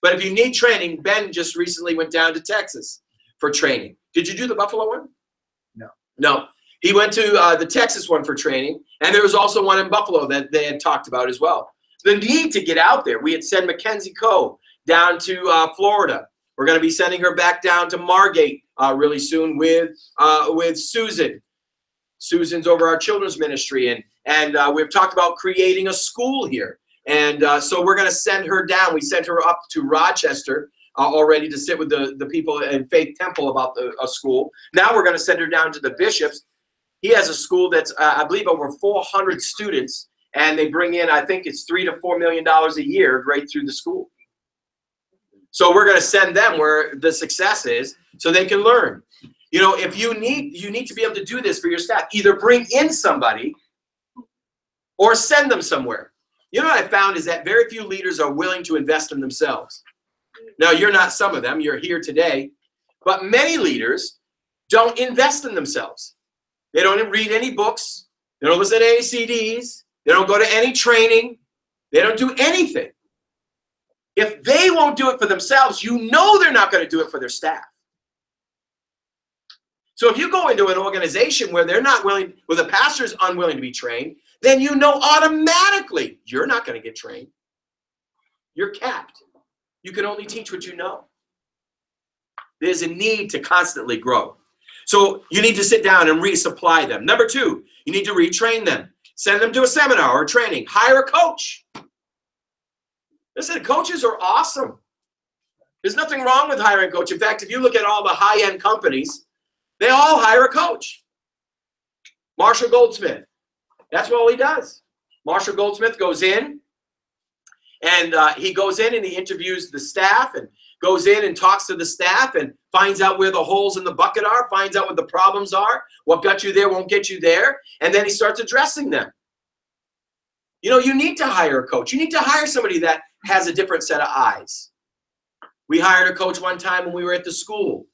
S1: But if you need training, Ben just recently went down to Texas for training. Did you do the Buffalo one?
S3: No.
S1: No. He went to the Texas one for training, and there was also one in Buffalo that they had talked about as well. The need to get out there. We had sent Mackenzie Coe down to Florida. We're going to be sending her back down to Margate really soon with Susan. Susan's over our children's ministry, and we've talked about creating a school here. And so we're going to send her down. We sent her up to Rochester already to sit with the people in Faith Temple about a school. Now we're going to send her down to the bishops. He has a school that's, I believe, over 400 students, and they bring in, I think it's $3 to $4 million a year right through the school. So we're going to send them where the success is so they can learn. You know, if you need to be able to do this for your staff. Either bring in somebody or send them somewhere. You know what I found is that very few leaders are willing to invest in themselves. Now, you're not some of them. You're here today. But many leaders don't invest in themselves. They don't read any books. They don't listen to any CDs. They don't go to any training. They don't do anything. If they won't do it for themselves, you know they're not going to do it for their staff. So if you go into an organization where they're not willing, where the pastor's unwilling to be trained, then you know automatically you're not going to get trained. You're capped. You can only teach what you know. There's a need to constantly grow. So you need to sit down and resupply them. Number two, you need to retrain them. Send them to a seminar or training. Hire a coach. Listen, coaches are awesome. There's nothing wrong with hiring a coach. In fact, if you look at all the high-end companies, they all hire a coach. Marshall Goldsmith, that's what he does. Marshall Goldsmith goes in, and he goes in and he interviews the staff and goes in and talks to the staff and finds out where the holes in the bucket are, finds out what the problems are, what got you there won't get you there, and then he starts addressing them. You know, you need to hire a coach. You need to hire somebody that has a different set of eyes. We hired a coach one time when we were at the school.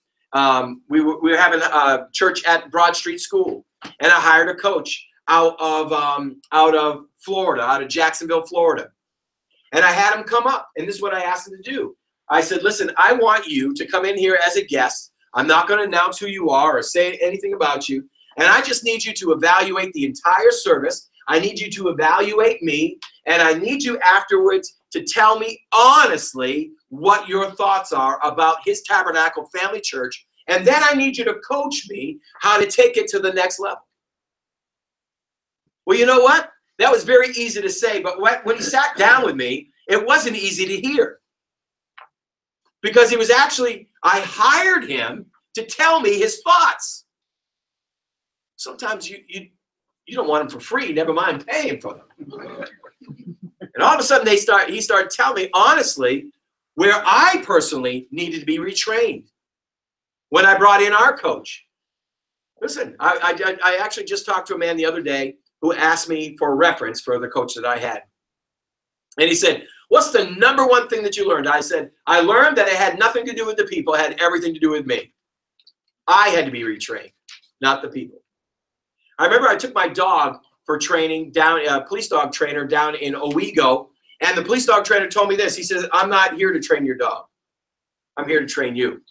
S1: We were having a church at Broad Street School, and I hired a coach out of Florida, out of Jacksonville, Florida. And I had him come up, and this is what I asked him to do. I said, listen, I want you to come in here as a guest. I'm not going to announce who you are or say anything about you. And I just need you to evaluate the entire service. I need you to evaluate me, and I need you afterwards to tell me honestly what your thoughts are about His Tabernacle Family Church, and then I need you to coach me how to take it to the next level. Well, you know what? That was very easy to say, but when he sat down with me, it wasn't easy to hear. Because he was actually, I hired him to tell me his thoughts. Sometimes you don't want them for free, never mind paying for them. And all of a sudden he started telling me honestly where I personally needed to be retrained when I brought in our coach. Listen, I actually just talked to a man the other day who asked me for a reference for the coach that I had. And he said, what's the number one thing that you learned? I said, I learned that it had nothing to do with the people. It had everything to do with me. I had to be retrained, not the people. I remember I took my dog for training down, a police dog trainer down in Owego, and the police dog trainer told me this. He says, I'm not here to train your dog. I'm here to train you.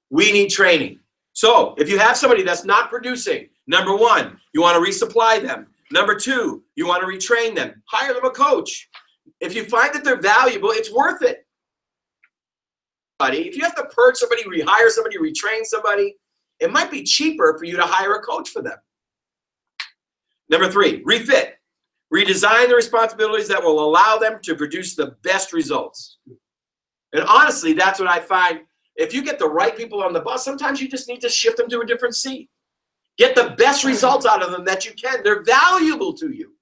S1: We need training. So if you have somebody that's not producing, number one, you want to resupply them. Number two, you want to retrain them. Hire them a coach. If you find that they're valuable, it's worth it. If you have to purge somebody, rehire somebody, retrain somebody, it might be cheaper for you to hire a coach for them. Number three, refit. Redesign the responsibilities that will allow them to produce the best results. And honestly, that's what I find. If you get the right people on the bus, sometimes you just need to shift them to a different seat. Get the best results out of them that you can. They're valuable to you.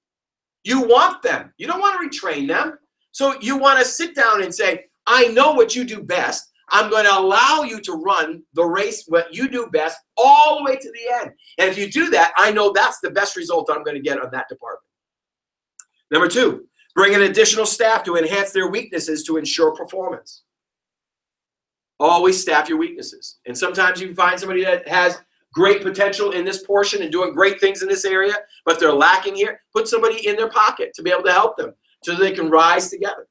S1: You want them. You don't want to retrain them. So you want to sit down and say, I know what you do best. I'm going to allow you to run the race, what you do best, all the way to the end. And if you do that, I know that's the best result I'm going to get on that department. Number two, bring in additional staff to enhance their weaknesses to ensure performance. Always staff your weaknesses. And sometimes you can find somebody that has great potential in this portion and doing great things in this area, but they're lacking here. Put somebody in their pocket to be able to help them so they can rise together.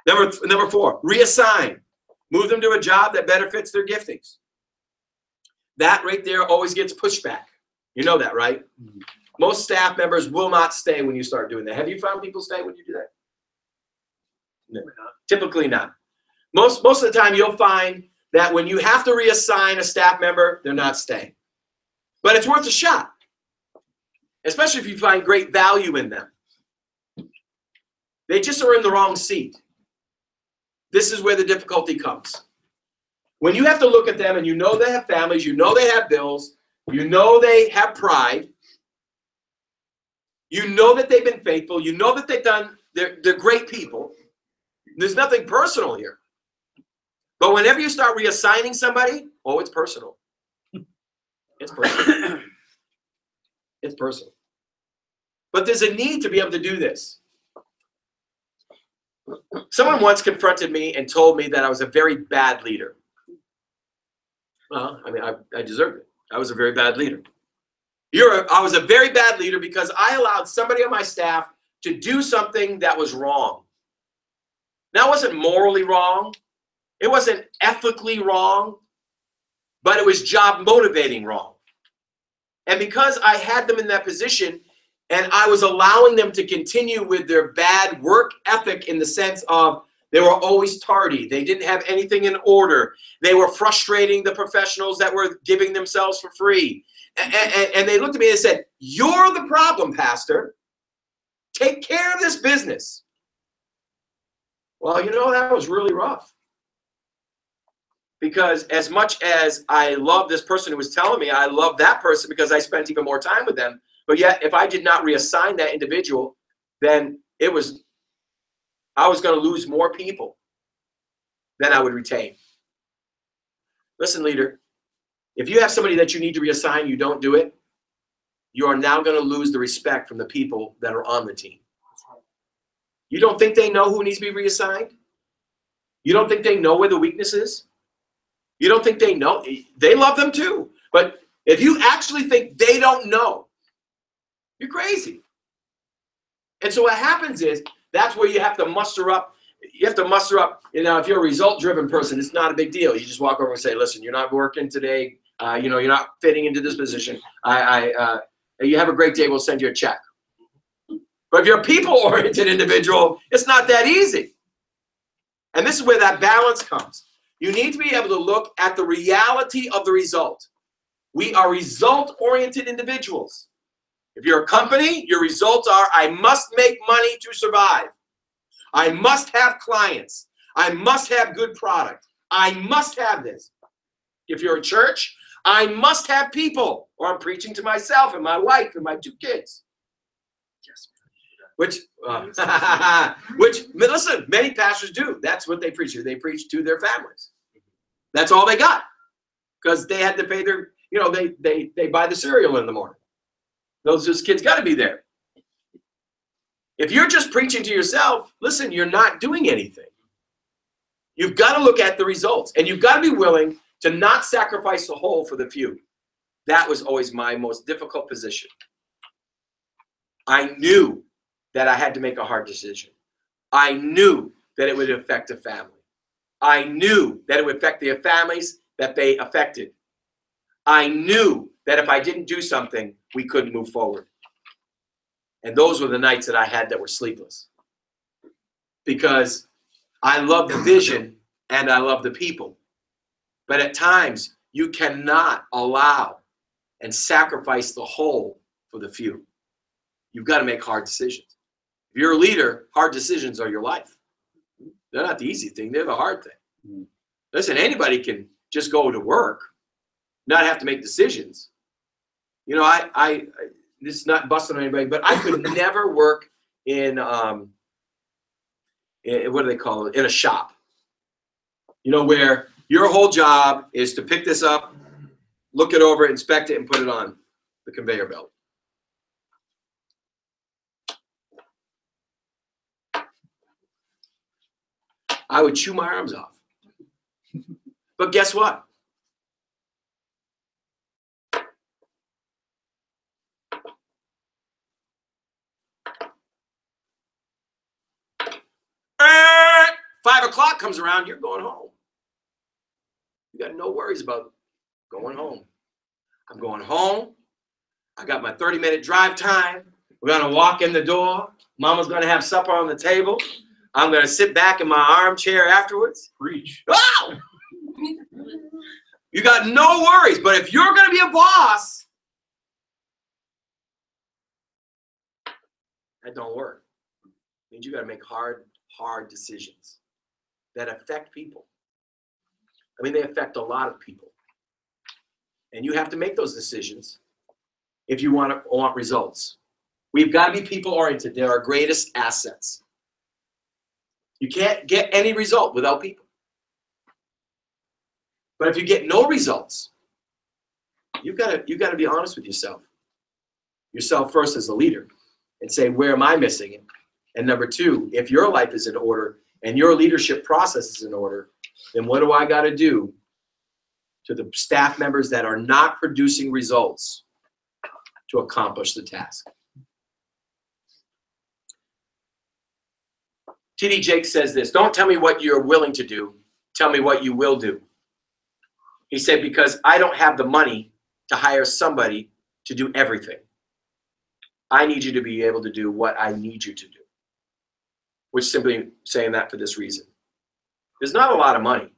S1: Number four, reassign. Move them to a job that better fits their giftings. That right there always gets pushback. You know that, right? Mm-hmm. Most staff members will not stay when you start doing that. Have you found people stay when you do that? No. Typically not. Most of the time you'll find that when you have to reassign a staff member, they're not staying. But it's worth a shot, especially if you find great value in them. They just are in the wrong seat. This is where the difficulty comes. When you have to look at them and you know they have families, you know they have bills, you know they have pride, you know that they've been faithful, you know that they're great people. There's nothing personal here. But whenever you start reassigning somebody, oh, it's personal. It's personal. It's personal. But there's a need to be able to do this. Someone once confronted me and told me that I was a very bad leader. Well, I mean, I deserved it. I was a very bad leader. I was a very bad leader because I allowed somebody on my staff to do something that was wrong. Now, it wasn't morally wrong. It wasn't ethically wrong. But it was job motivating wrong. And because I had them in that position and I was allowing them to continue with their bad work ethic in the sense of they were always tardy. They didn't have anything in order. They were frustrating the professionals that were giving themselves for free. And they looked at me and said, "You're the problem, Pastor. Take care of this business." Well, you know, that was really rough. Because as much as I love this person who was telling me, I love that person because I spent even more time with them. But yet, if I did not reassign that individual, then I was going to lose more people than I would retain. Listen, leader, if you have somebody that you need to reassign, you don't do it, you are now going to lose the respect from the people that are on the team. You don't think they know who needs to be reassigned? You don't think they know where the weakness is? You don't think they know? They love them too. But if you actually think they don't know, you're crazy. And so what happens is, that's where you have to muster up. You have to muster up, you know, if you're a result-driven person, it's not a big deal. You just walk over and say, "Listen, you're not working today. You know, you're not fitting into this position. You have a great day. We'll send you a check." But if you're a people-oriented individual, it's not that easy. And this is where that balance comes. You need to be able to look at the reality of the result. We are result-oriented individuals. If you're a company, your results are, I must make money to survive. I must have clients. I must have good product. I must have this. If you're a church, I must have people, or I'm preaching to myself and my wife and my 2 kids. Yes. Which, listen, many pastors do. That's what they preach. They preach to their families. That's all they got, because they had to pay their, you know, they buy the cereal in the morning. Those kids got to be there. If you're just preaching to yourself, listen, you're not doing anything. You've got to look at the results, and you've got to be willing to not sacrifice the whole for the few. That was always my most difficult position. I knew that I had to make a hard decision. I knew that it would affect a family. I knew that it would affect the families that they affected. I knew that if I didn't do something, we couldn't move forward. And those were the nights that I had that were sleepless. Because I love the vision and I love the people. But at times, you cannot allow and sacrifice the whole for the few. You've got to make hard decisions. If you're a leader, hard decisions are your life. They're not the easy thing. They're the hard thing. Listen, anybody can just go to work, not have to make decisions. You know, this is not busting on anybody, but I could never work in what do they call it? In a shop. You know, where your whole job is to pick this up, look it over, inspect it, and put it on the conveyor belt. I would chew my arms off. But guess what? Five o'clock comes around, you're going home. You got no worries about going home. I'm going home. I got my 30-minute drive time. We're going to walk in the door. Mama's going to have supper on the table. I'm going to sit back in my armchair afterwards.
S3: Preach.
S1: Oh! You got no worries. But if you're going to be a boss, that don't work. It means you got to make hard decisions that affect people. I mean, they affect a lot of people. And you have to make those decisions if you want results. We've got to be people-oriented. They're our greatest assets. You can't get any result without people. But if you get no results, you've got to be honest with yourself. Yourself first as a leader and say, where am I missing it? And number two, if your life is in order and your leadership process is in order, then what do I got to do to the staff members that are not producing results to accomplish the task? T.D. Jakes says this, don't tell me what you're willing to do, tell me what you will do. He said, because I don't have the money to hire somebody to do everything. I need you to be able to do what I need you to do. Which simply saying that for this reason. There's not a lot of money.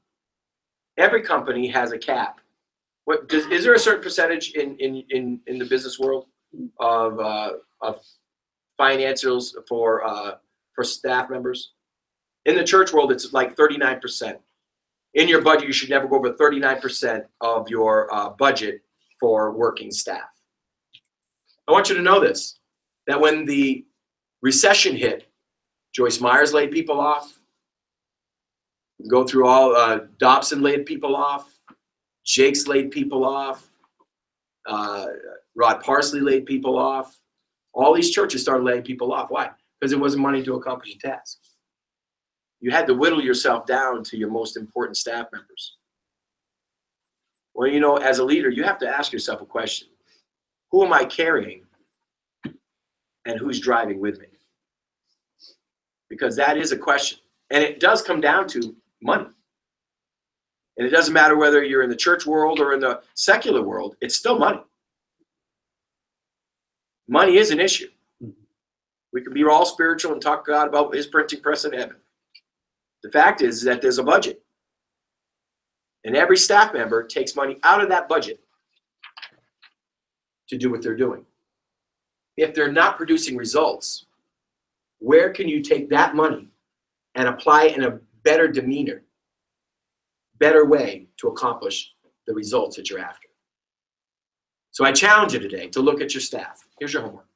S1: Every company has a cap. Is there a certain percentage in the business world of financials for staff members? In the church world, it's like 39%. In your budget, you should never go over 39% of your budget for working staff. I want you to know this, that when the recession hit, Joyce Myers laid people off. Go through all, Dobson laid people off. Jakes laid people off. Rod Parsley laid people off. All these churches started laying people off. Why? Because there wasn't money to accomplish a task. You had to whittle yourself down to your most important staff members. Well, you know, as a leader, you have to ask yourself a question. Who am I carrying and who's driving with me? Because that is a question. And it does come down to money. And it doesn't matter whether you're in the church world or in the secular world, it's still money. Money is an issue. We can be all spiritual and talk to God about his printing press in heaven. The fact is that there's a budget. And every staff member takes money out of that budget to do what they're doing. If they're not producing results, where can you take that money and apply it in a better demeanor, better way to accomplish the results that you're after? So I challenge you today to look at your staff. Here's your homework.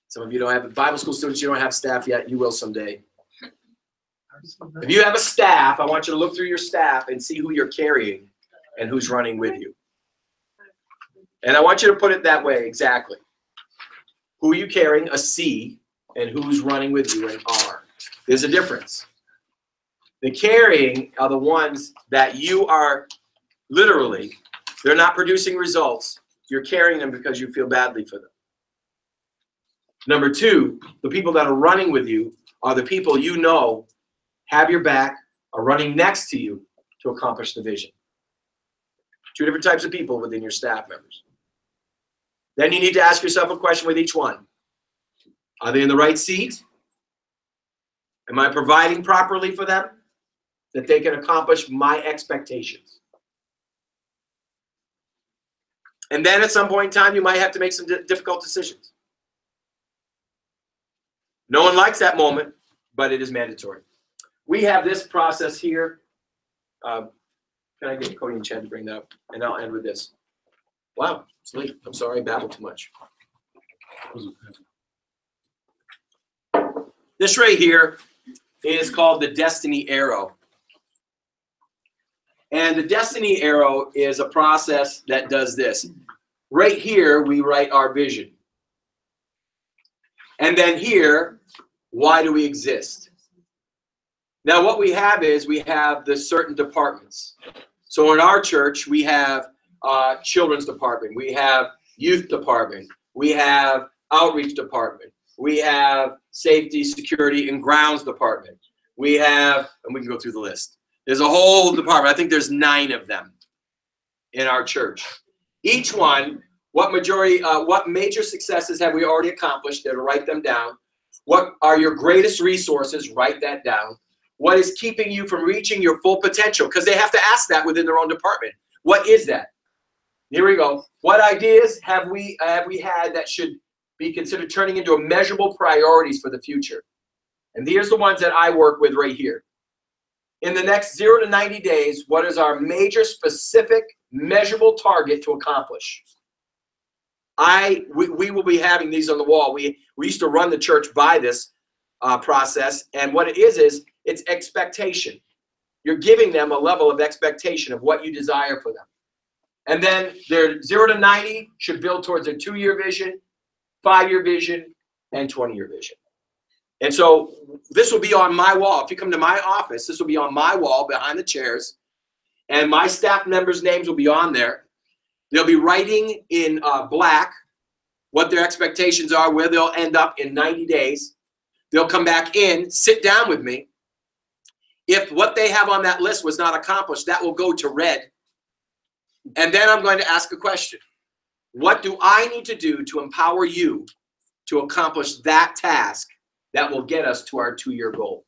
S1: Some of you don't have Bible school students, you don't have staff yet. You will someday. If you have a staff, I want you to look through your staff and see who you're carrying and who's running with you. And I want you to put it that way exactly. Who are you carrying, a C, and who's running with you, an R. There's a difference. The carrying are the ones that you are literally, they're not producing results. You're carrying them because you feel badly for them. Number two, the people that are running with you are the people you know have your back, are running next to you to accomplish the vision. Two different types of people within your staff members. Then you need to ask yourself a question with each one. Are they in the right seat? Am I providing properly for them that they can accomplish my expectations? And then at some point in time, you might have to make some difficult decisions. No one likes that moment, but it is mandatory. We have this process here. Can I get Cody and Chad to bring that up? And I'll end with this. Wow, it's late. I'm sorry, I babbled too much. This right here is called the Destiny Arrow. And the Destiny Arrow is a process that does this. Right here, we write our vision. And then here, why do we exist? Now, what we have is we have the certain departments. So in our church, we have children's department. We have youth department. We have outreach department. We have safety, security, and grounds department. We have, and we can go through the list. There's a whole department. I think there's 9 of them in our church. Each one, what major successes have we already accomplished? There to write them down. What are your greatest resources? Write that down. What is keeping you from reaching your full potential? Because they have to ask that within their own department. What is that? Here we go. What ideas have we had that should be considered turning into measurable priorities for the future? And here's the ones that I work with right here. In the next 0 to 90 days, what is our major specific measurable target to accomplish? We will be having these on the wall. We used to run the church by this process, and what it is it's expectation. You're giving them a level of expectation of what you desire for them. And then their 0 to 90 should build towards a 2-year vision, 5-year vision, and 20-year vision. And so this will be on my wall. If you come to my office, this will be on my wall behind the chairs, and my staff members' names will be on there. They'll be writing in black what their expectations are, where they'll end up in 90 days. They'll come back in, sit down with me. If what they have on that list was not accomplished, that will go to red. And then I'm going to ask a question. What do I need to do to empower you to accomplish that task that will get us to our 2-year goal?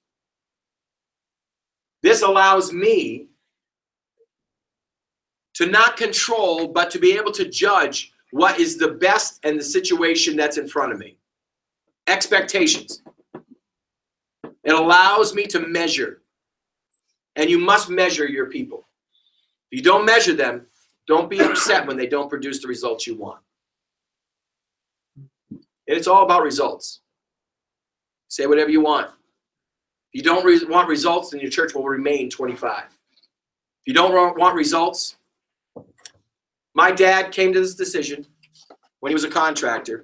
S1: This allows me to not control, but to be able to judge what is the best and the situation that's in front of me. Expectations. It allows me to measure. And you must measure your people. If you don't measure them, don't be upset when they don't produce the results you want. And it's all about results. Say whatever you want. If you don't want results, then your church will remain 25. If you don't want results, my dad came to this decision when he was a contractor.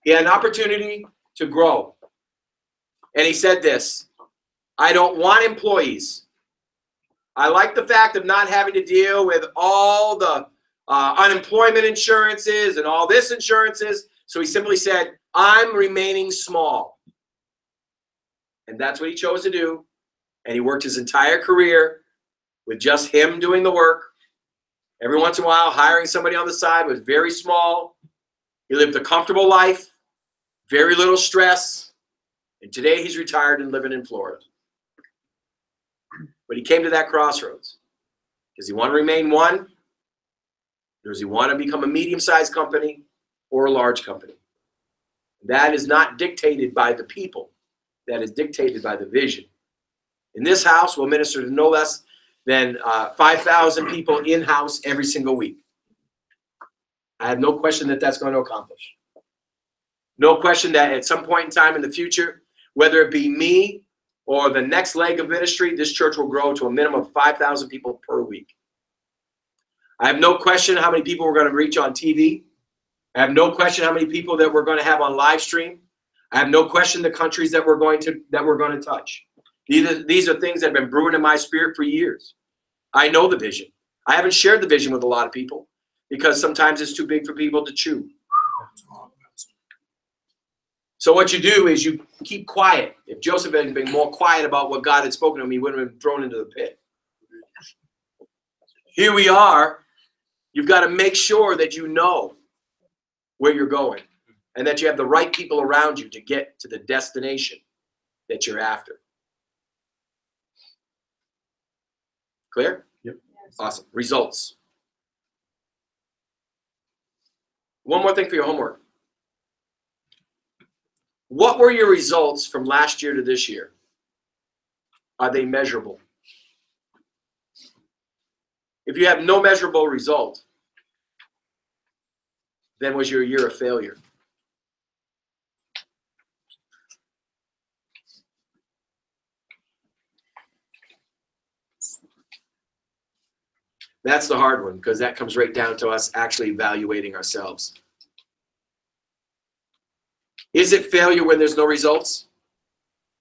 S1: He had an opportunity to grow. And he said this, I don't want employees. I like the fact of not having to deal with all the unemployment insurances and all this insurances. So he simply said, I'm remaining small. And that's what he chose to do. And he worked his entire career with just him doing the work. Every once in a while, hiring somebody on the side was very small. He lived a comfortable life, very little stress. And today he's retired and living in Florida. But he came to that crossroads. Does he want to remain one? Or does he want to become a medium-sized company or a large company? That is not dictated by the people. That is dictated by the vision. In this house, we'll minister to no less than 5,000 people in-house every single week. I have no question that that's going to accomplish. No question that at some point in time in the future, whether it be me or the next leg of ministry, this church will grow to a minimum of 5,000 people per week. I have no question how many people we're going to reach on TV. I have no question how many people that we're going to have on live stream. I have no question the countries that we're going to touch. These are things that have been brewing in my spirit for years. I know the vision. I haven't shared the vision with a lot of people because sometimes it's too big for people to chew. So what you do is you keep quiet. If Joseph had been more quiet about what God had spoken to him, he wouldn't have been thrown into the pit. Here we are. You've got to make sure that you know where you're going and that you have the right people around you to get to the destination that you're after. Clear?
S3: Yep.
S1: Awesome. Results. One more thing for your homework. What were your results from last year to this year? Are they measurable? If you have no measurable result, then was your year a failure? That's the hard one because that comes right down to us actually evaluating ourselves. Is it failure when there's no results?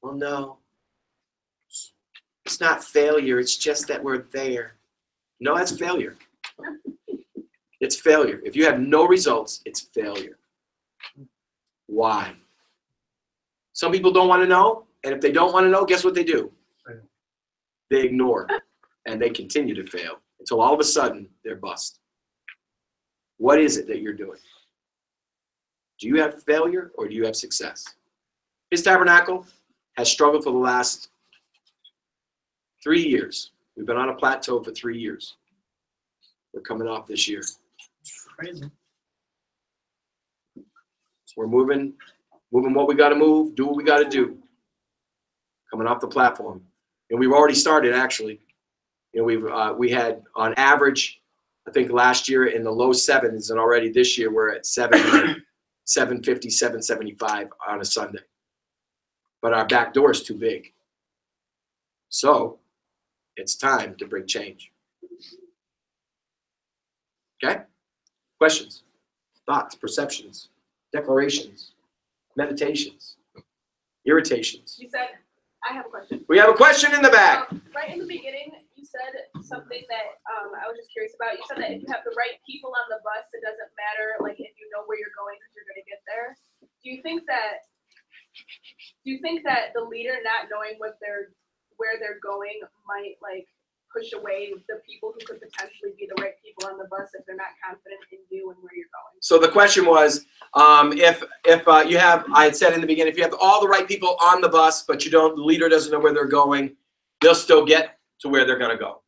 S1: Well, no. It's not failure. It's just that we're there. No, that's failure. It's failure. If you have no results, it's failure. Why? Some people don't want to know, and if they don't want to know, guess what they do? They ignore, and they continue to fail until all of a sudden they're bust. What is it that you're doing? Do you have failure or do you have success? His tabernacle has struggled for the last 3 years. We've been on a plateau for 3 years. We're coming off this year.
S3: Crazy.
S1: So we're moving what we got to move, do what we got to do. Coming off the platform. And we've already started, actually. You know, we had on average, I think last year in the low sevens, and already this year we're at 750, 775 on a Sunday. But our back door is too big. So it's time to bring change. Okay? Questions, thoughts, perceptions, declarations, meditations, irritations.
S4: You said, I have a question.
S1: We have a question in the back.
S4: Right in the beginning, you said something that I was just curious about. You said that if you have the right people on the bus, it doesn't matter, like, if you know where you're going because you're going to get there. Do you think that the leader not knowing where they're going might, like, push away the people who could potentially be the right people on the bus if they're not confident in you and where you're going?
S1: So the question was, if you have, I had said in the beginning, if you have all the right people on the bus, but the leader doesn't know where they're going, they'll still get to where they're going to go.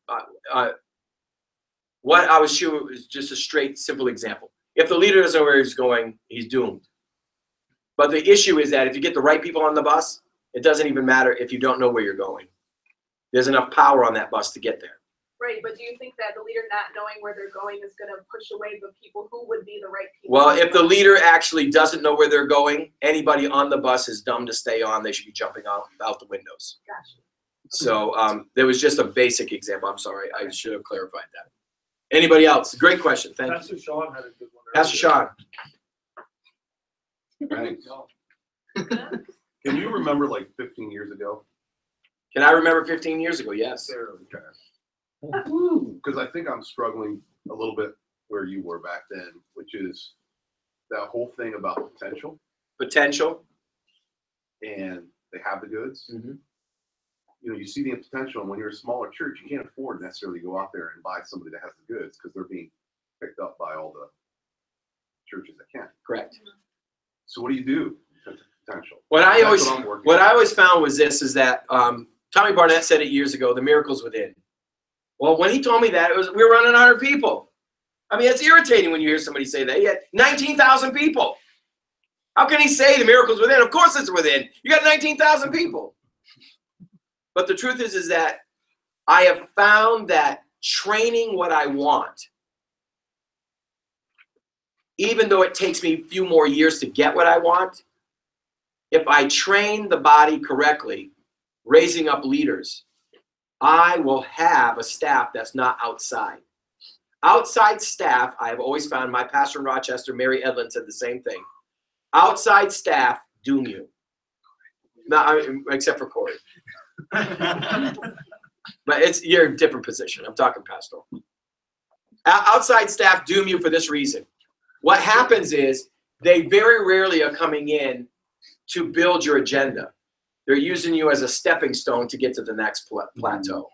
S1: What I was showing was just a straight, simple example. If the leader doesn't know where he's going, he's doomed. But the issue is that if you get the right people on the bus, it doesn't even matter if you don't know where you're going. There's enough power on that bus to get there.
S4: Right, but do you think that the leader not knowing where they're going is going to push away the people who would be the right people?
S1: Well, if the leader actually doesn't know where they're going, anybody on the bus is dumb to stay on. They should be jumping out the windows.
S4: Gotcha.
S1: So there was just a basic example. I'm sorry. I should have clarified that. Anybody else? Great question. Thank you.
S3: Pastor Sean had a good one.
S1: Pastor Sean.
S5: Thanks. Can you remember like 15 years ago?
S1: Can I remember 15 years ago? Yes.
S5: Because I think I'm struggling a little bit where you were back then, which is that whole thing about potential.
S1: Potential.
S5: And they have the goods.
S1: Mm-hmm.
S5: You know, you see the potential, and when you're a smaller church, you can't afford necessarily to go out there and buy somebody that has the goods because they're being picked up by all the churches that can.
S1: Correct.
S5: So what do you do with potential?
S1: What I always
S5: on.
S1: found was this: is that Tommy Barnett said it years ago. The miracle's within. Well, when he told me that, we were running 100 people. I mean, it's irritating when you hear somebody say that. He had 19,000 people. How can he say the miracle's within? Of course it's within. You got 19,000 people. But the truth is that I have found that training what I want, even though it takes me a few more years to get what I want, if I train the body correctly, raising up leaders, I will have a staff that's not outside. Outside staff, I have always found, my pastor in Rochester, Mary Edlin, said the same thing. Outside staff doom you. Not, except for Corey. But you're in a different position. I'm talking pastoral. Outside staff doom you for this reason. What happens is they very rarely are coming in to build your agenda. They're using you as a stepping stone to get to the next plateau.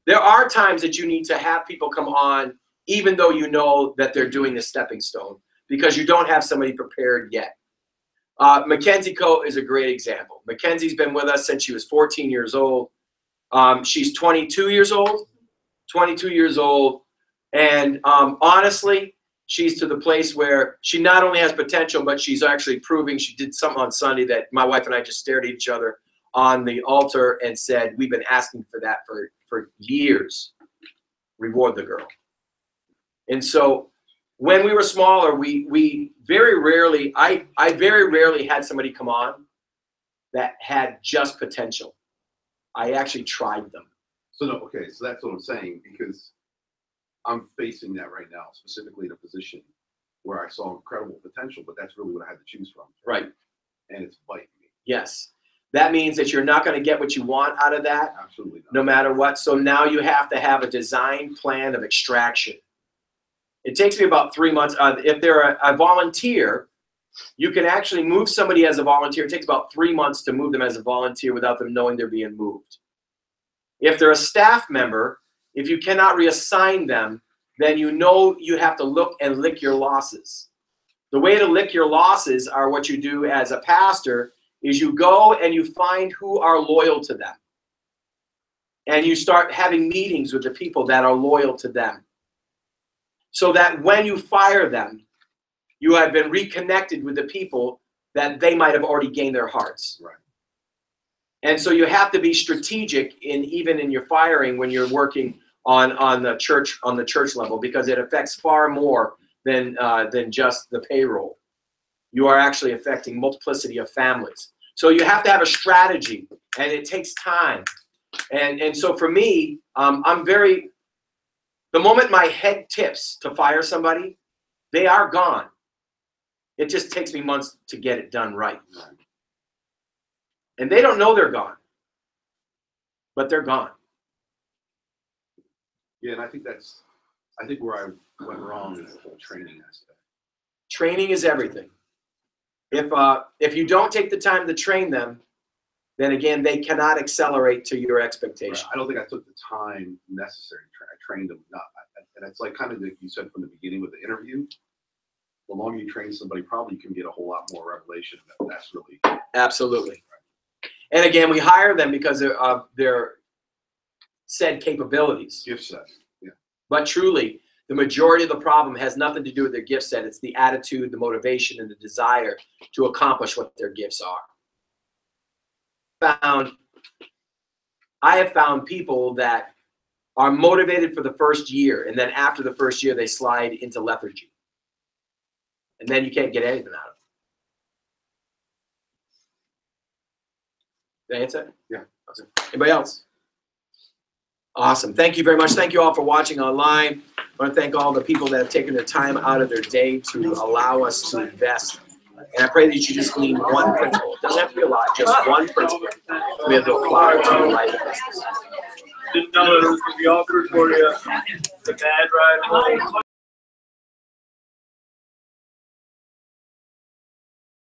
S1: There are times that you need to have people come on, even though you know that they're doing the stepping stone, because you don't have somebody prepared yet. Mackenzie Coe is a great example. Mackenzie's been with us since she was 14 years old. She's 22 years old. 22 years old. And honestly, she's to the place where she not only has potential, but she's actually proving. She did something on Sunday that my wife and I just stared at each other on the altar and said, we've been asking for that for years. Reward the girl. And so when we were smaller, we very rarely, I very rarely had somebody come on that had just potential. I actually tried them.
S5: So no, okay, so that's what I'm saying, because I'm facing that right now, specifically in a position where I saw incredible potential, but that's really what I had to choose from.
S1: Right.
S5: And it's biting me.
S1: Yes. That means that you're not going to get what you want out of that.
S5: Absolutely not.
S1: No matter what. So now you have to have a design plan of extraction. It takes me about 3 months. If they're a volunteer, you can actually move somebody as a volunteer. It takes about 3 months to move them as a volunteer without them knowing they're being moved. If they're a staff member, if you cannot reassign them, then you know you have to look and lick your losses. The way to lick your losses are what you do as a pastor is you go and you find who are loyal to them. And you start having meetings with the people that are loyal to them. So that when you fire them, you have been reconnected with the people that they might have already gained their hearts.
S5: Right.
S1: And so you have to be strategic even in your firing when you're working on the church level, because it affects far more than just the payroll. You are actually affecting multiplicity of families. So you have to have a strategy, and it takes time. And so for me, the moment my head tips to fire somebody, they are gone. It just takes me months to get it done right. And they don't know they're gone, but they're gone.
S5: Yeah, and I think where I went wrong is the whole training aspect.
S1: Training is everything. If you don't take the time to train them, then again, they cannot accelerate to your expectation.
S5: Right. I don't think I took the time necessary to train. I trained them not, and it's like kind of like you said from the beginning with the interview. The longer you train somebody, probably you can get a whole lot more revelation. That's really
S1: absolutely. And again, we hire them because of their said capabilities.
S5: Gift set. Yeah.
S1: But truly, the majority of the problem has nothing to do with their gift set. It's the attitude, the motivation, and the desire to accomplish what their gifts are. I have found people that are motivated for the first year, and then after the first year, they slide into lethargy. And then you can't get anything out of it. Did I answer?
S5: Yeah.
S1: Awesome. Anybody else? Awesome. Thank you very much. Thank you all for watching online. I want to thank all the people that have taken their time out of their day to allow us to invest. And I pray that you just glean one principle. It doesn't have to be a lot, just one principle. We have to apply it to your life and business.
S2: Didn't know it was going to be awkward for you. The bad ride home.